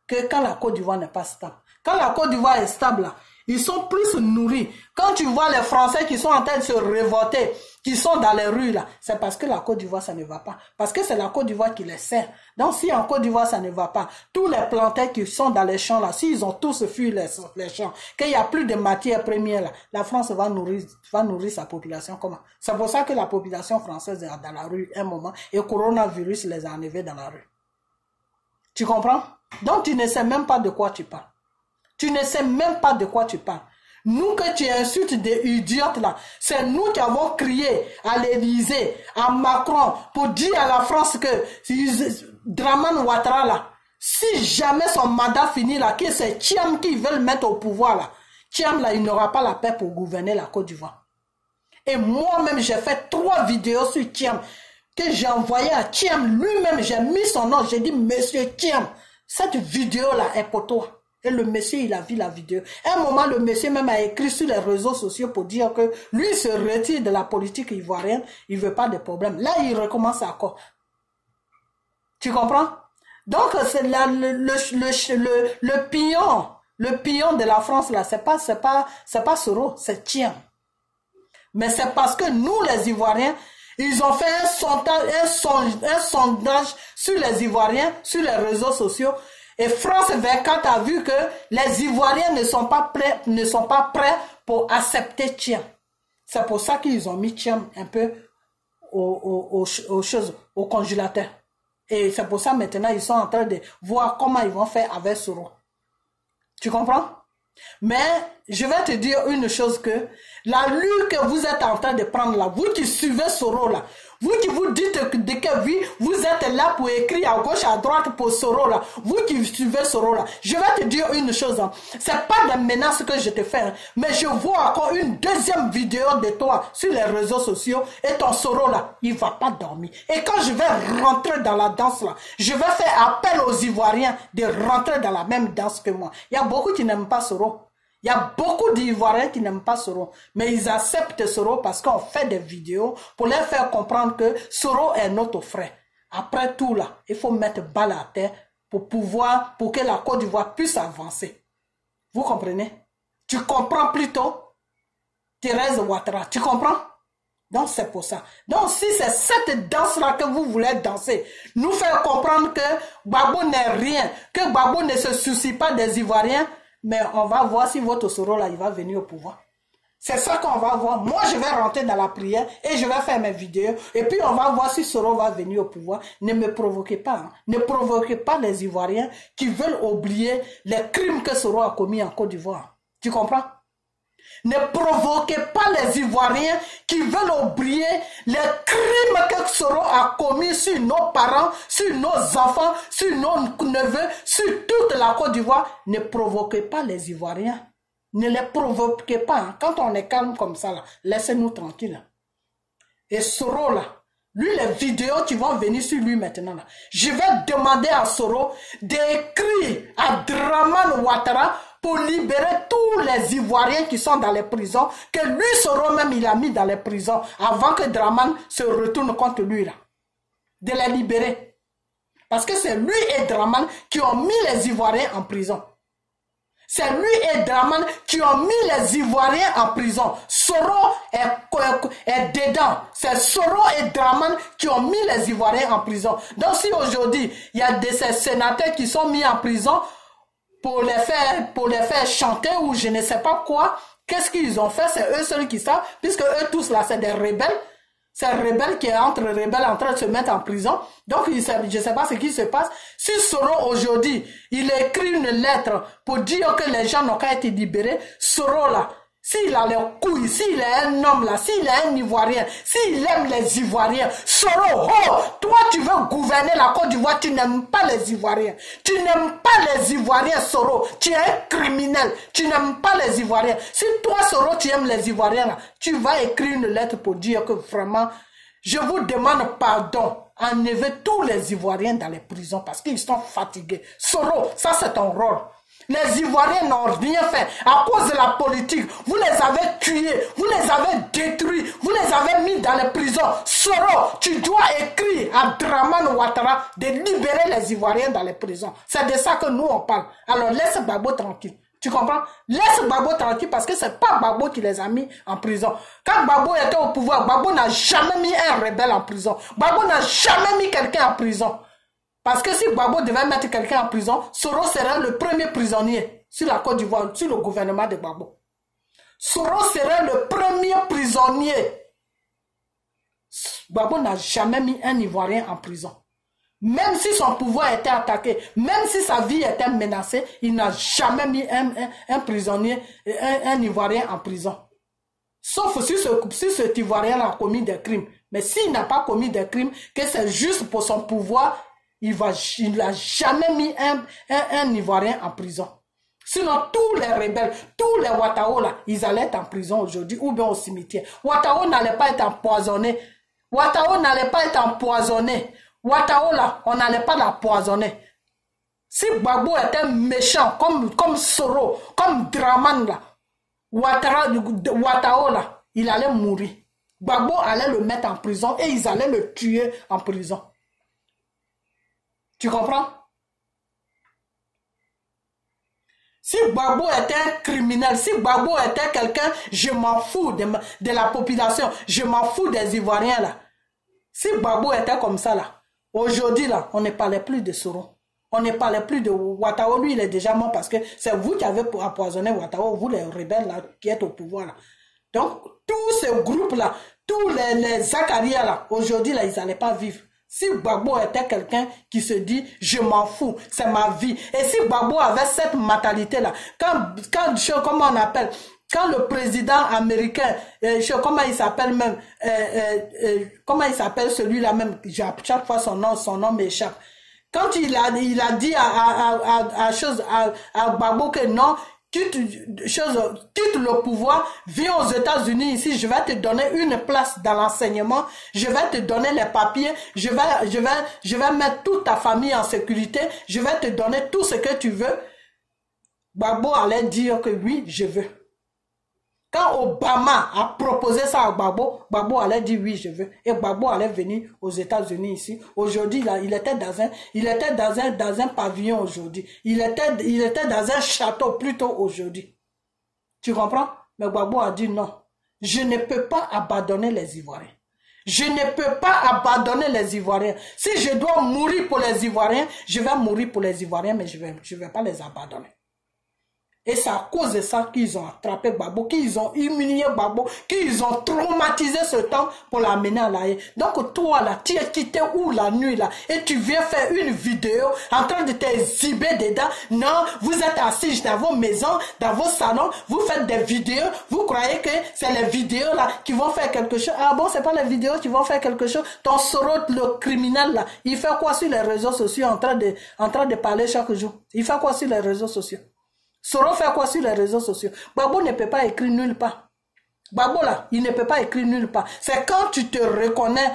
que quand la Côte d'Ivoire n'est pas stable. Quand la Côte d'Ivoire est stable là, ils sont plus nourris. Quand tu vois les Français qui sont en train de se révolter, qui sont dans les rues là, c'est parce que la Côte d'Ivoire ça ne va pas. Parce que c'est la Côte d'Ivoire qui les sert. Donc si en Côte d'Ivoire ça ne va pas, tous les plantains qui sont dans les champs là, s'ils ont tous fui les champs, qu'il n'y a plus de matières premières là, la France va nourrir sa population. Comment? C'est pour ça que la population française est dans la rue un moment et le coronavirus les a enlevés dans la rue. Tu comprends? Donc tu ne sais même pas de quoi tu parles. Tu ne sais même pas de quoi tu parles. Nous que tu insultes des idiotes là, c'est nous qui avons crié à l'Élysée, à Macron, pour dire à la France que Dramane Ouattara là, si jamais son mandat finit là, que c'est Thiam qui veut le mettre au pouvoir là, Thiam là, il n'aura pas la paix pour gouverner la Côte d'Ivoire. Et moi-même, j'ai fait 3 vidéos sur Thiam, que j'ai envoyé à Thiam lui-même, j'ai mis son nom, j'ai dit, monsieur Thiam, cette vidéo là est pour toi. Et le monsieur, il a vu la vidéo. À un moment, le monsieur même a écrit sur les réseaux sociaux pour dire que lui se retire de la politique ivoirienne. Il ne veut pas de problème. Là, il recommence encore. Tu comprends? Donc, c'est le pion de la France, là, c'est pas Soro, c'est Thiam. Mais c'est parce que nous, les Ivoiriens, ils ont fait un sondage sur les Ivoiriens, sur les réseaux sociaux. Et France 24 a vu que les Ivoiriens ne sont pas prêts pour accepter Thiam. C'est pour ça qu'ils ont mis Thiam un peu au congélateur. Et c'est pour ça maintenant ils sont en train de voir comment ils vont faire avec Soro. Tu comprends? Mais je vais te dire une chose que la lutte que vous êtes en train de prendre là, vous qui suivez Soro là, vous qui vous dites que oui, vous êtes là pour écrire à gauche, à droite pour Soro là, vous qui suivez Soro là, je vais te dire une chose, hein. C'est pas des menaces que je te fais, hein, mais je vois encore une deuxième vidéo de toi sur les réseaux sociaux et ton Soro là, il va pas dormir. Et quand je vais rentrer dans la danse là, je vais faire appel aux Ivoiriens de rentrer dans la même danse que moi. Il y a beaucoup qui n'aiment pas Soro. Il y a beaucoup d'Ivoiriens qui n'aiment pas Soro, mais ils acceptent Soro parce qu'on fait des vidéos pour leur faire comprendre que Soro est notre frère. Après tout là, il faut mettre balle à terre pour que la Côte d'Ivoire puisse avancer. Vous comprenez? Tu comprends plutôt? Thérèse Ouattara, tu comprends? Donc c'est pour ça. Donc si c'est cette danse-là que vous voulez danser, nous faire comprendre que Gbagbo n'est rien, que Gbagbo ne se soucie pas des Ivoiriens, mais on va voir si votre Soro là, il va venir au pouvoir. C'est ça qu'on va voir. Moi, je vais rentrer dans la prière et je vais faire mes vidéos. Et puis, on va voir si Soro va venir au pouvoir. Ne me provoquez pas. Hein. Ne provoquez pas les Ivoiriens qui veulent oublier les crimes que Soro a commis en Côte d'Ivoire. Tu comprends? Ne provoquez pas les Ivoiriens qui veulent oublier les crimes que Soro a commis sur nos parents, sur nos enfants, sur nos neveux, sur toute la Côte d'Ivoire. Ne provoquez pas les Ivoiriens. Ne les provoquez pas. Hein. Quand on est calme comme ça, laissez-nous tranquilles. Et Soro, là, lui, les vidéos qui vont venir sur lui maintenant, là, je vais demander à Soro d'écrire à Dramane Ouattara pour libérer tous les Ivoiriens qui sont dans les prisons, que lui, Soro même, il a mis dans les prisons, avant que Dramane se retourne contre lui, là. De les libérer. Parce que c'est lui et Dramane qui ont mis les Ivoiriens en prison. C'est lui et Draman qui ont mis les Ivoiriens en prison. Soro est dedans. C'est Soro et Draman qui ont mis les Ivoiriens en prison. Donc si aujourd'hui, il y a ces sénateurs qui sont mis en prison pour les faire chanter ou je ne sais pas quoi, qu'est-ce qu'ils ont fait? C'est eux seuls qui savent, puisque eux tous là, c'est des rebelles. C'est un rebelle qui est entre rebelles en train de se mettre en prison. Donc, je ne sais pas ce qui se passe. Si Soro, aujourd'hui, il écrit une lettre pour dire que les gens n'ont qu'à être libérés, Soro, là, s'il a les couilles, s'il est un homme, là, s'il est un Ivoirien, s'il aime les Ivoiriens, Soro, oh, toi, tu veux gouverner la Côte d'Ivoire, tu n'aimes pas les Ivoiriens. Tu n'aimes pas les Ivoiriens, Soro. Tu es un criminel. Tu n'aimes pas les Ivoiriens. Si toi, Soro, tu aimes les Ivoiriens, là, tu vas écrire une lettre pour dire que vraiment, je vous demande pardon. Enlevez tous les Ivoiriens dans les prisons parce qu'ils sont fatigués. Soro, ça c'est ton rôle. Les Ivoiriens n'ont rien fait à cause de la politique. Vous les avez tués, vous les avez détruits, vous les avez mis dans les prisons. Soro, tu dois écrire à Dramane Ouattara de libérer les Ivoiriens dans les prisons. C'est de ça que nous on parle. Alors laisse Gbagbo tranquille. Tu comprends? Laisse Gbagbo tranquille parce que c'est pas Gbagbo qui les a mis en prison. Quand Gbagbo était au pouvoir, Gbagbo n'a jamais mis un rebelle en prison. Gbagbo n'a jamais mis quelqu'un en prison. Parce que si Gbagbo devait mettre quelqu'un en prison, Soro serait le premier prisonnier sur la Côte d'Ivoire, sur le gouvernement de Gbagbo. Soro serait le premier prisonnier. Gbagbo n'a jamais mis un Ivoirien en prison. Même si son pouvoir était attaqué, même si sa vie était menacée, il n'a jamais mis un prisonnier, un Ivoirien en prison. Sauf si cet Ivoirien a commis des crimes. Mais s'il n'a pas commis des crimes, que c'est juste pour son pouvoir, il n'a jamais mis un Ivoirien en prison. Sinon, tous les rebelles, tous les Ouattao là, ils allaient être en prison aujourd'hui ou bien au cimetière. Ouattao n'allait pas être empoisonné. Ouattao n'allait pas être empoisonné. Ouattao là, on n'allait pas l'empoisonner. Si Gbagbo était méchant, comme Soro, comme Dramane là, Ouattao là, il allait mourir. Gbagbo allait le mettre en prison et ils allaient le tuer en prison. Tu comprends? Si Gbagbo était un criminel, si Gbagbo était quelqu'un, je m'en fous de la population, je m'en fous des Ivoiriens là. Si Gbagbo était comme ça là, aujourd'hui là, on ne parlait plus de Soro. On ne parlait plus de Ouattao, lui il est déjà mort parce que c'est vous qui avez empoisonné Ouattao, vous les rebelles là, qui êtes au pouvoir là. Donc, tous ces groupes là, tous les Zakaria là, aujourd'hui là, ils n'allaient pas vivre. Si Gbagbo était quelqu'un qui se dit « je m'en fous, c'est ma vie ». Et si Gbagbo avait cette mentalité-là, comment on appelle, quand le président américain, comment il s'appelle même, comment il s'appelle celui-là même, chaque fois son nom m'échappe. Quand il a dit à Gbagbo que non, quitte le pouvoir, viens aux États-Unis ici, je vais te donner une place dans l'enseignement, je vais te donner les papiers, je vais mettre toute ta famille en sécurité, je vais te donner tout ce que tu veux. Gbagbo allait dire que oui, je veux. Quand Obama a proposé ça à Gbagbo, Gbagbo allait dire oui, je veux. Et Gbagbo allait venir aux États-Unis ici. Aujourd'hui, il était dans un pavillon aujourd'hui. Il était dans un château plutôt aujourd'hui. Tu comprends? Mais Gbagbo a dit non. Je ne peux pas abandonner les Ivoiriens. Je ne peux pas abandonner les Ivoiriens. Si je dois mourir pour les Ivoiriens, je vais mourir pour les Ivoiriens, mais je vais pas les abandonner. Et c'est à cause de ça qu'ils ont attrapé Gbagbo, qu'ils ont humilié Gbagbo, qu'ils ont traumatisé ce temps pour l'amener à l'AE. Donc toi là, tu es quitté où la nuit là, et tu viens faire une vidéo en train de t'exhiber dedans. Non, vous êtes assis dans vos maisons, dans vos salons, vous faites des vidéos, vous croyez que c'est les vidéos là qui vont faire quelque chose. Ah bon, c'est pas les vidéos qui vont faire quelque chose. Ton Soro, le criminel là, il fait quoi sur les réseaux sociaux en train de parler chaque jour? Il fait quoi sur les réseaux sociaux? Soro fait quoi sur les réseaux sociaux? Gbagbo ne peut pas écrire nulle part. Gbagbo là, il ne peut pas écrire nulle part. C'est quand tu te reconnais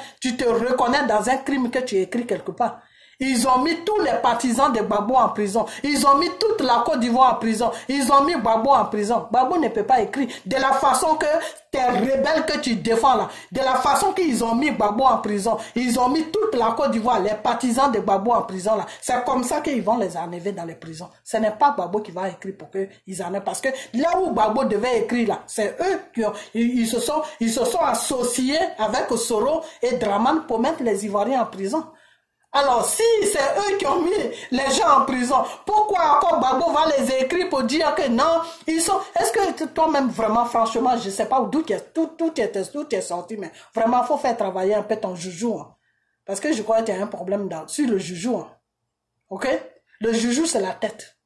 dans un crime que tu écris quelque part. Ils ont mis tous les partisans de Gbagbo en prison. Ils ont mis toute la Côte d'Ivoire en prison. Ils ont mis Gbagbo en prison. Gbagbo ne peut pas écrire. De la façon que tes rebelles que tu défends là, de la façon qu'ils ont mis Gbagbo en prison, ils ont mis toute la Côte d'Ivoire, les partisans de Gbagbo en prison là. C'est comme ça qu'ils vont les enlever dans les prisons. Ce n'est pas Gbagbo qui va écrire pour qu'ils enlèvent. Parce que là où Gbagbo devait écrire là, c'est eux qui ont, ils se sont associés avec Soro et Dramane pour mettre les Ivoiriens en prison. Alors, si c'est eux qui ont mis les gens en prison, pourquoi encore Gbagbo va les écrire pour dire que non, ils sont... Est-ce que toi-même, vraiment, franchement, je ne sais pas d'où tout est sorti, mais vraiment, il faut faire travailler un peu ton joujou. Hein. Parce que je crois qu'il y a un problème sur le joujou. Hein. Ok? Le joujou, c'est la tête.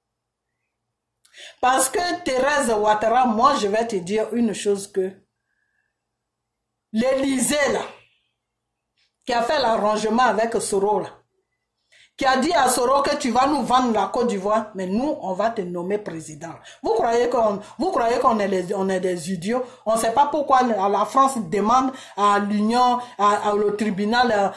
Parce que Thérèse Ouattara, moi, je vais te dire une chose que l'Élysée, là, qui a fait l'arrangement avec Soro, là, qui a dit à Soro que tu vas nous vendre la Côte d'Ivoire, mais nous, on va te nommer président. Vous croyez qu'on est des idiots? On ne sait pas pourquoi la France demande à l'Union, au tribunal,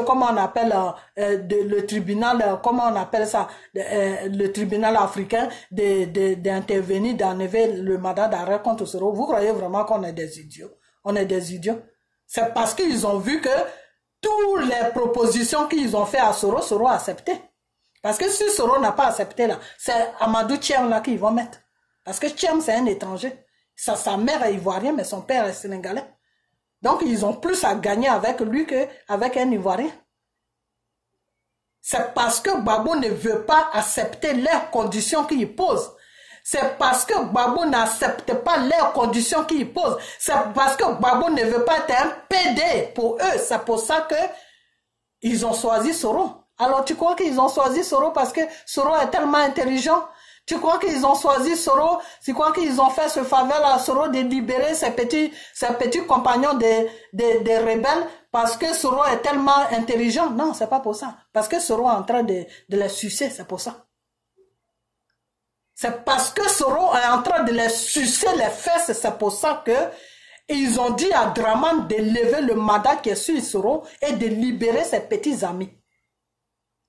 comment on appelle, le tribunal, comment on appelle ça, le tribunal africain, d'intervenir, d'enlever le mandat d'arrêt contre Soro. Vous croyez vraiment qu'on est des idiots? On est des idiots. C'est parce qu'ils ont vu que toutes les propositions qu'ils ont fait à Soro, Soro a accepté. Parce que si Soro n'a pas accepté là, c'est Amadou Thiam là qu'ils vont mettre. Parce que Thiam c'est un étranger. Sa mère est ivoirienne, mais son père est sénégalais. Donc ils ont plus à gagner avec lui qu'avec un Ivoirien. C'est parce que Gbagbo ne veut pas accepter les conditions qu'il pose. C'est parce que Gbagbo n'accepte pas les conditions qu'ils posent. C'est parce que Gbagbo ne veut pas être un PD pour eux. C'est pour ça que ils ont choisi Soro. Alors tu crois qu'ils ont choisi Soro parce que Soro est tellement intelligent? Tu crois qu'ils ont choisi Soro? Tu crois qu'ils ont fait ce faveur à Soro de libérer ses petits compagnons des rebelles parce que Soro est tellement intelligent? Non, c'est pas pour ça. Parce que Soro est en train de les sucer, c'est pour ça. C'est parce que Soro est en train de les sucer les fesses, c'est pour ça que ils ont dit à Dramane de lever le mandat qui est sur Soro et de libérer ses petits amis.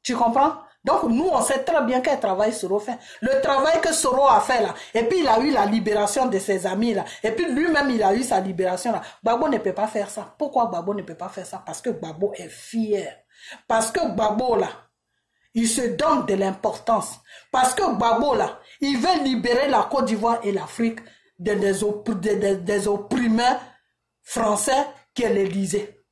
Tu comprends? Donc nous, on sait très bien quel travail Soro fait. Le travail que Soro a fait là, et puis il a eu la libération de ses amis là, et puis lui-même il a eu sa libération là. Gbagbo ne peut pas faire ça. Pourquoi Gbagbo ne peut pas faire ça? Parce que Gbagbo est fier. Parce que Gbagbo là, il se donne de l'importance. Parce que Gbagbo là, il veut libérer la Côte d'Ivoire et l'Afrique des opprimés français qui est l'Élysée.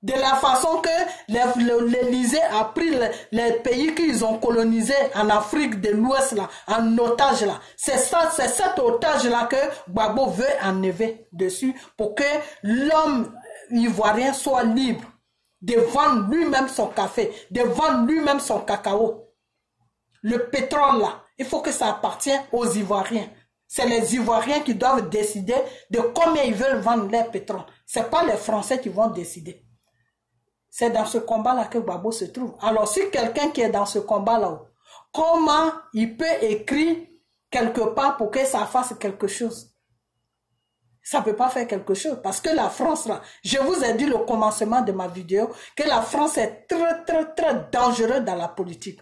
De la façon que l'Élysée a pris les pays qu'ils ont colonisés en Afrique de l'Ouest là, en otage là. C'est cet otage là que Gbagbo veut enlever dessus pour que l'homme ivoirien soit libre de vendre lui-même son café, de vendre lui-même son cacao. Le pétrole là, il faut que ça appartienne aux Ivoiriens. C'est les Ivoiriens qui doivent décider de combien ils veulent vendre leur pétrole. Ce n'est pas les Français qui vont décider. C'est dans ce combat-là que Gbagbo se trouve. Alors si quelqu'un qui est dans ce combat-là, comment il peut écrire quelque part pour que ça fasse quelque chose? Ça ne peut pas faire quelque chose. Parce que la France, là, je vous ai dit le commencement de ma vidéo, que la France est très, très, très dangereuse dans la politique.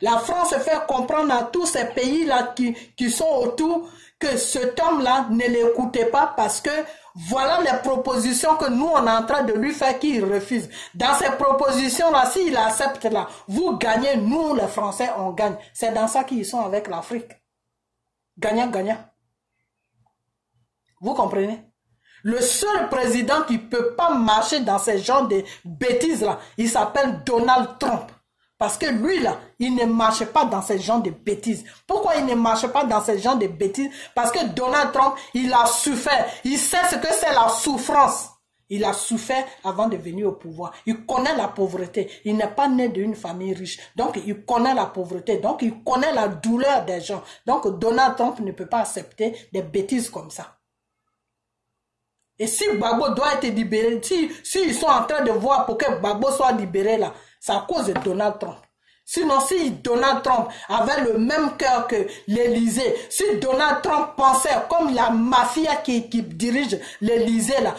La France fait comprendre à tous ces pays-là qui sont autour que cet homme-là ne l'écoutait pas parce que voilà les propositions que nous, on est en train de lui faire qu'il refuse. Dans ces propositions-là, s'il accepte là, vous gagnez, nous, les Français, on gagne. C'est dans ça qu'ils sont avec l'Afrique. Gagnant, gagnant. Vous comprenez? Le seul président qui ne peut pas marcher dans ces genres de bêtises-là, il s'appelle Donald Trump. Parce que lui, là, il ne marche pas dans ce genre de bêtises. Pourquoi il ne marche pas dans ce genre de bêtises? Parce que Donald Trump, il a souffert. Il sait ce que c'est la souffrance. Il a souffert avant de venir au pouvoir. Il connaît la pauvreté. Il n'est pas né d'une famille riche. Donc, il connaît la pauvreté. Donc, il connaît la douleur des gens. Donc, Donald Trump ne peut pas accepter des bêtises comme ça. Et si Gbagbo doit être libéré, si ils sont en train de voir pour que Gbagbo soit libéré là, c'est à cause de Donald Trump. Sinon, si Donald Trump avait le même cœur que l'Élysée, si Donald Trump pensait comme la mafia qui dirige l'Élysée là,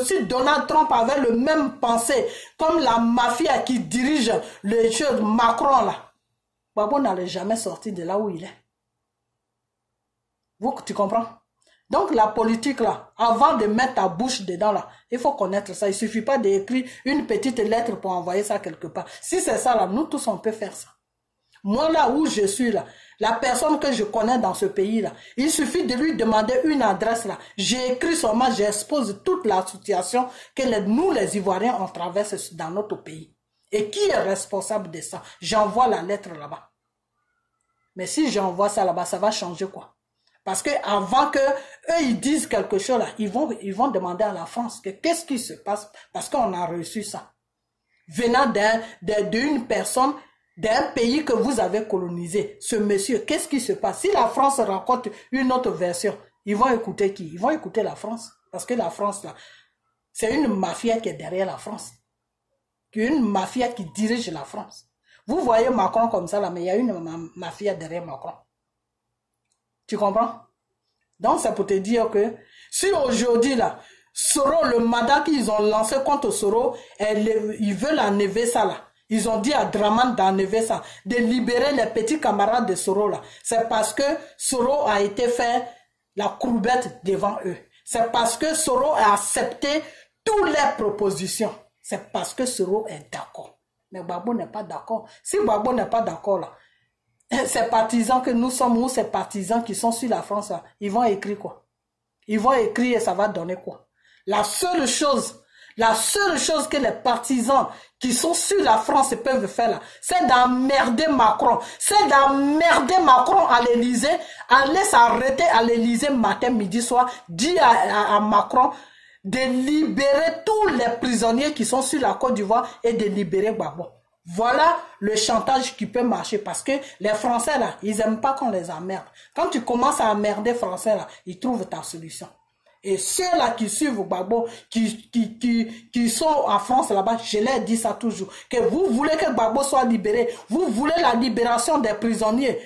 si Donald Trump avait le même pensée comme la mafia qui dirige les choses Macron là, Gbagbo n'allait jamais sortir de là où il est. Tu comprends? Donc la politique là, avant de mettre ta bouche dedans là, il faut connaître ça. Il suffit pas d'écrire une petite lettre pour envoyer ça quelque part. Si c'est ça là, nous tous on peut faire ça. Moi là où je suis là, la personne que je connais dans ce pays là, il suffit de lui demander une adresse là. J'ai écrit seulement, j'expose toute la situation que nous les Ivoiriens on traverse dans notre pays. Et qui est responsable de ça? J'envoie la lettre là-bas. Mais si j'envoie ça là-bas, ça va changer quoi? Parce que avant que eux ils disent quelque chose là, ils vont demander à la France que qu'est-ce qui se passe parce qu'on a reçu ça. Venant d'une personne d'un pays que vous avez colonisé, ce monsieur, qu'est-ce qui se passe? Si la France raconte une autre version, ils vont écouter qui? Ils vont écouter la France. Parce que la France là, c'est une mafia qui est derrière la France. Une mafia qui dirige la France. Vous voyez Macron comme ça là, mais il y a une mafia derrière Macron. Tu comprends? Donc, c'est pour te dire que si aujourd'hui, là, Soro, le mandat qu'ils ont lancé contre Soro, ils veulent enlever ça, là. Ils ont dit à Draman d'enlever ça, de libérer les petits camarades de Soro, là. C'est parce que Soro a été fait la courbette devant eux. C'est parce que Soro a accepté toutes les propositions. C'est parce que Soro est d'accord. Mais Gbagbo n'est pas d'accord. Si Gbagbo n'est pas d'accord, là, ces partisans que nous sommes ou ces partisans qui sont sur la France, là, ils vont écrire quoi? Ils vont écrire et ça va donner quoi? La seule chose que les partisans qui sont sur la France peuvent faire là, c'est d'emmerder Macron. C'est d'emmerder Macron à l'Élysée, aller s'arrêter à l'Élysée matin, midi, soir, dire à Macron de libérer tous les prisonniers qui sont sur la Côte d'Ivoire et de libérer Gbagbo. Voilà le chantage qui peut marcher parce que les Français là, ils aiment pas qu'on les emmerde. Quand tu commences à emmerder les Français là, ils trouvent ta solution. Et ceux là qui suivent Gbagbo, qui sont en France là-bas, je leur dis ça toujours, que vous voulez que Gbagbo soit libéré, vous voulez la libération des prisonniers,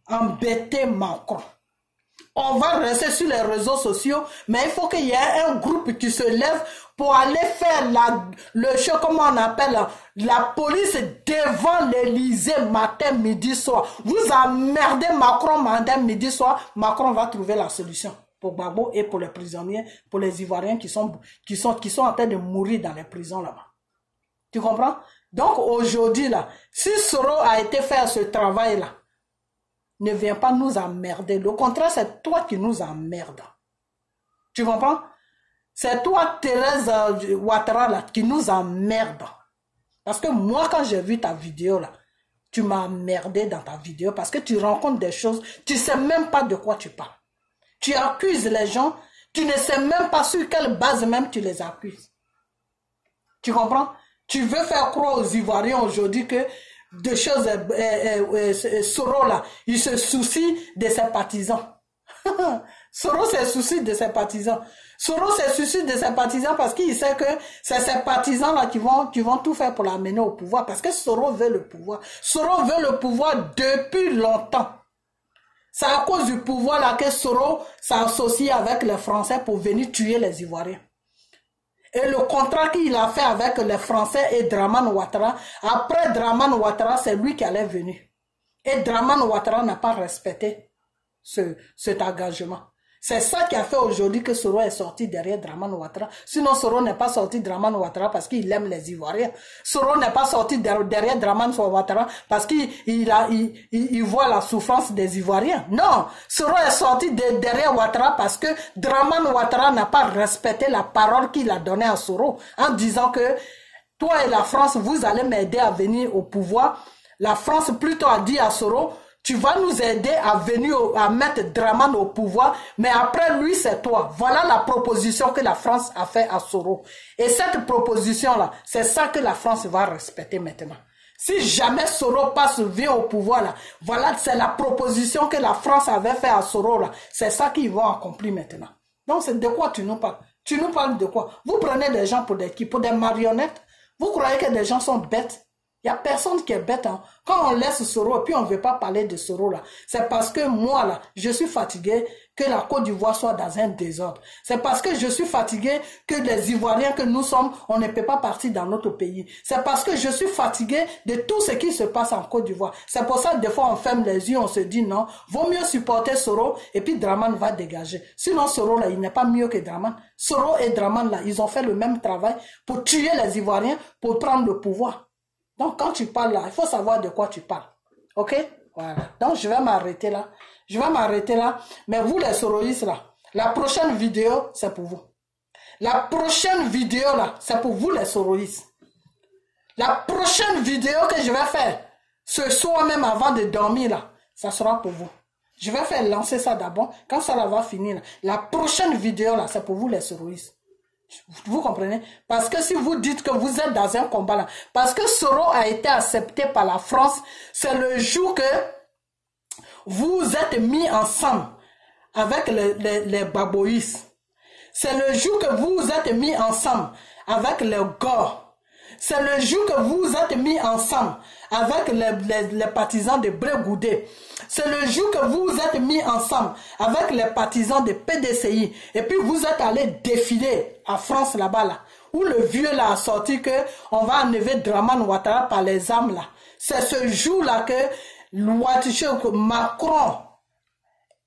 embêtez Macron. On va rester sur les réseaux sociaux, mais il faut qu'il y ait un groupe qui se lève pour aller faire le show, comment on appelle, la police devant l'Élysée matin, midi, soir. Vous emmerdez Macron matin, midi, soir, Macron va trouver la solution pour Gbagbo et pour les prisonniers, pour les Ivoiriens qui sont en train de mourir dans les prisons là-bas. Tu comprends? Donc aujourd'hui là, si Soro a été faire ce travail là, ne viens pas nous emmerder. Le contraire, c'est toi qui nous emmerdes. Tu comprends? C'est toi, Thérèse Ouattara, là, qui nous emmerde. Parce que moi, quand j'ai vu ta vidéo, là, tu m'as emmerdé dans ta vidéo parce que tu rencontres des choses, tu ne sais même pas de quoi tu parles. Tu accuses les gens, tu ne sais même pas sur quelle base même tu les accuses. Tu comprends? Tu veux faire croire aux Ivoiriens aujourd'hui que de choses, Soro là, il se soucie de ses partisans. Soro se soucie de ses partisans. Soro se soucie de ses partisans parce qu'il sait que c'est ses partisans là qui vont tout faire pour l'amener au pouvoir. Parce que Soro veut le pouvoir. Soro veut le pouvoir depuis longtemps. C'est à cause du pouvoir là que Soro s'associe avec les Français pour venir tuer les Ivoiriens. Et le contrat qu'il a fait avec les Français et Draman Ouattara, après Draman Ouattara, c'est lui qui allait venir. Et Draman Ouattara n'a pas respecté cet engagement. C'est ça qui a fait aujourd'hui que Soro est sorti derrière Draman Ouattara. Sinon, Soro n'est pas sorti Draman Ouattara parce qu'il aime les Ivoiriens. Soro n'est pas sorti derrière Draman Ouattara parce qu'il voit la souffrance des Ivoiriens. Non, Soro est sorti derrière Ouattara parce que Draman Ouattara n'a pas respecté la parole qu'il a donnée à Soro en disant que toi et la France, vous allez m'aider à venir au pouvoir. La France plutôt a dit à Soro, tu vas nous aider à venir à mettre Draman au pouvoir, mais après lui c'est toi. Voilà la proposition que la France a fait à Soro. Et cette proposition-là, c'est ça que la France va respecter maintenant. Si jamais Soro vient au pouvoir, là, voilà, c'est la proposition que la France avait fait à Soro, là. C'est ça qu'ils vont accomplir maintenant. Donc c'est de quoi tu nous parles? Tu nous parles de quoi? Vous prenez des gens pour des marionnettes? Vous croyez que des gens sont bêtes? Il n'y a personne qui est bête. Hein. Quand on laisse Soro et puis on ne veut pas parler de Soro là, c'est parce que moi là, je suis fatigué que la Côte d'Ivoire soit dans un désordre. C'est parce que je suis fatigué que les Ivoiriens que nous sommes, on ne peut pas partir dans notre pays. C'est parce que je suis fatigué de tout ce qui se passe en Côte d'Ivoire. C'est pour ça que des fois on ferme les yeux, on se dit non, vaut mieux supporter Soro et puis Dramane va dégager. Sinon Soro là, il n'est pas mieux que Dramane. Soro et Dramane là, ils ont fait le même travail pour tuer les Ivoiriens, pour prendre le pouvoir. Donc, quand tu parles là, il faut savoir de quoi tu parles. OK? Voilà. Donc, je vais m'arrêter là. Je vais m'arrêter là. Mais vous, les soroïstes là, la prochaine vidéo, c'est pour vous. La prochaine vidéo là, c'est pour vous, les soroïstes. La prochaine vidéo que je vais faire, ce soir même avant de dormir là, ça sera pour vous. Je vais faire lancer ça d'abord. Quand ça là va finir, là, la prochaine vidéo là, c'est pour vous, les soroïstes. Vous comprenez? Parce que si vous dites que vous êtes dans un combat là, parce que Soro a été accepté par la France, c'est le jour que vous êtes mis ensemble avec les Baboïs. C'est le jour que vous êtes mis ensemble avec les Gor. C'est le jour que vous êtes mis ensemble avec les partisans de Brégoudé. C'est le jour que vous êtes mis ensemble avec les partisans de PDCI. Et puis vous êtes allé défiler à France là-bas, là, où le vieux là a sorti que on va enlever Dramane Ouattara par les armes là. C'est ce jour-là que Macron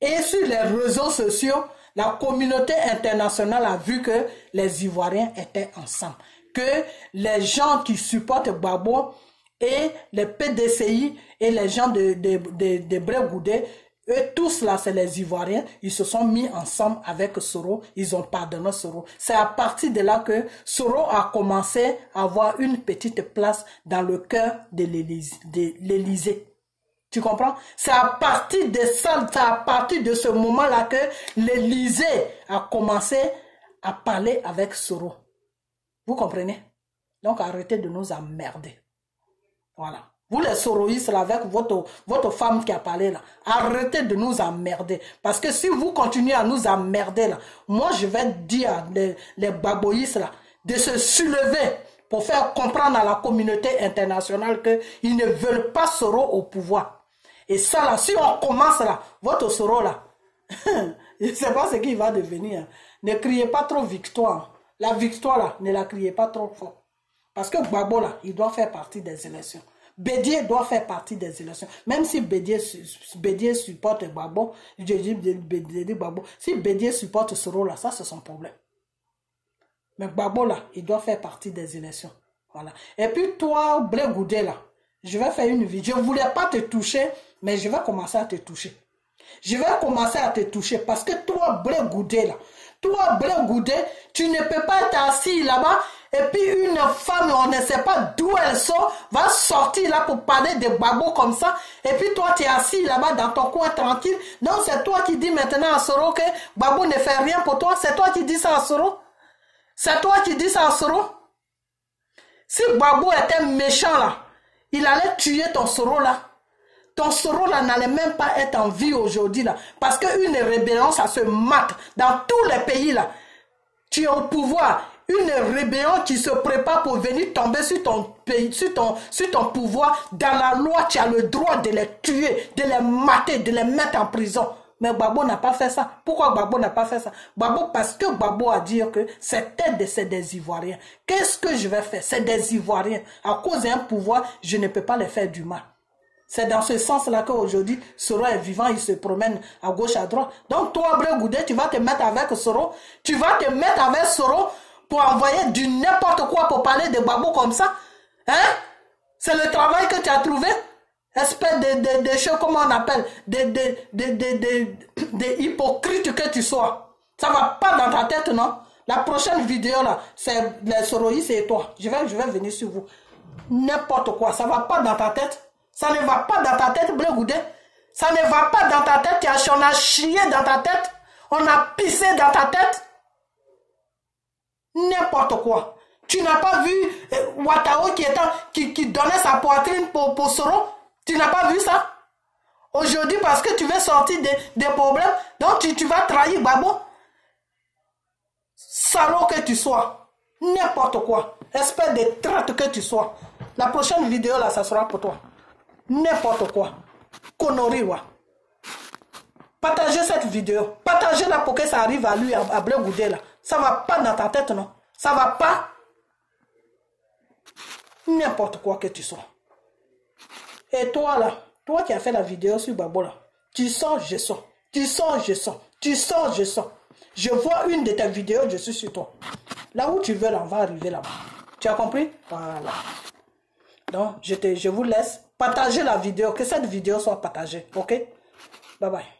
et sur les réseaux sociaux, la communauté internationale a vu que les Ivoiriens étaient ensemble. Que les gens qui supportent Gbagbo et les PDCI et les gens de Brégoudé, eux tous là, c'est les Ivoiriens, ils se sont mis ensemble avec Soro, ils ont pardonné Soro. C'est à partir de là que Soro a commencé à avoir une petite place dans le cœur de l'Élysée. Tu comprends? C'est à partir de ça, c'est à partir de ce moment-là que l'Élysée a commencé à parler avec Soro. Vous comprenez? Donc arrêtez de nous emmerder. Voilà. Vous les soroïstes là, avec votre femme qui a parlé là, arrêtez de nous emmerder. Parce que si vous continuez à nous emmerder là, moi je vais dire les baboïstes là, de se soulever pour faire comprendre à la communauté internationale qu'ils ne veulent pas Soro au pouvoir. Et ça là, si on commence là, votre Soro là, je ne sais pas ce qu'il va devenir. Ne criez pas trop victoire. La victoire là, ne la criez pas trop fort. Parce que Gbagbo là, il doit faire partie des élections. Bédié doit faire partie des élections. Même si Bédié supporte Gbagbo, je dis Gbagbo, si Bédié supporte Soro là, ça c'est son problème. Mais Gbagbo là, il doit faire partie des élections. Voilà. Et puis toi, Brégoudé là, je vais faire une vidéo. Je ne voulais pas te toucher, mais je vais commencer à te toucher. Je vais commencer à te toucher parce que toi, Brégoudé là, toi, Brégoudé, tu ne peux pas être assis là-bas et puis une femme, on ne sait pas d'où elle sort, va sortir là pour parler de Gbagbo comme ça. Et puis toi, tu es assis là-bas dans ton coin tranquille. Donc c'est toi qui dis maintenant à Soro que Gbagbo ne fait rien pour toi. C'est toi qui dis ça à Soro. C'est toi qui dis ça à Soro. Si Gbagbo était méchant là, il allait tuer ton Soro là. Ton Soro là n'allait même pas être en vie aujourd'hui là. Parce qu'une rébellion, ça se mate dans tous les pays là. Tu es au pouvoir. Une rébellion qui se prépare pour venir tomber sur ton pays, sur ton pouvoir. Dans la loi, tu as le droit de les tuer, de les mater, de les mettre en prison. Mais Gbagbo n'a pas fait ça. Pourquoi Gbagbo n'a pas fait ça? Gbagbo, parce que Gbagbo a dit que c'est des Ivoiriens. Qu'est-ce que je vais faire? C'est des Ivoiriens. À cause d'un pouvoir, je ne peux pas les faire du mal. C'est dans ce sens-là qu'aujourd'hui, Soro est vivant, il se promène à gauche, à droite. Donc toi, Brégoudé, tu vas te mettre avec Soro. Tu vas te mettre avec Soro pour envoyer du n'importe quoi pour parler de Gbagbo comme ça. Hein? C'est le travail que tu as trouvé? Espèce de choses, comment on appelle? Des hypocrites que tu sois. Ça va pas dans ta tête, non? La prochaine vidéo, là, c'est les soroïstes et toi. Je vais venir sur vous. N'importe quoi, ça va pas dans ta tête. Ça ne va pas dans ta tête, Brégoudé. Ça ne va pas dans ta tête. On a chié dans ta tête. On a pissé dans ta tête. N'importe quoi. Tu n'as pas vu Ouattara qui donnait sa poitrine pour Soro? Tu n'as pas vu ça? Aujourd'hui, parce que tu veux sortir des problèmes, donc tu vas trahir Gbagbo. Salaud que tu sois. N'importe quoi. Espèce de traite que tu sois. La prochaine vidéo, là, ça sera pour toi. N'importe quoi. Connerie, ouais. Partagez cette vidéo. Partagez-la pour que ça arrive à lui, à Bleu Goudé, là. Ça va pas dans ta tête, non? Ça va pas. N'importe quoi que tu sois. Et toi, là, toi qui as fait la vidéo sur Babo, là, tu sors, je sors. Tu sors, je sors. Tu sors, je sors. Je vois une de tes vidéos, je suis sur toi. Là où tu veux, là, on va arriver là-bas. Tu as compris? Voilà. Donc, je vous laisse partager la vidéo. Que cette vidéo soit partagée. OK? Bye bye.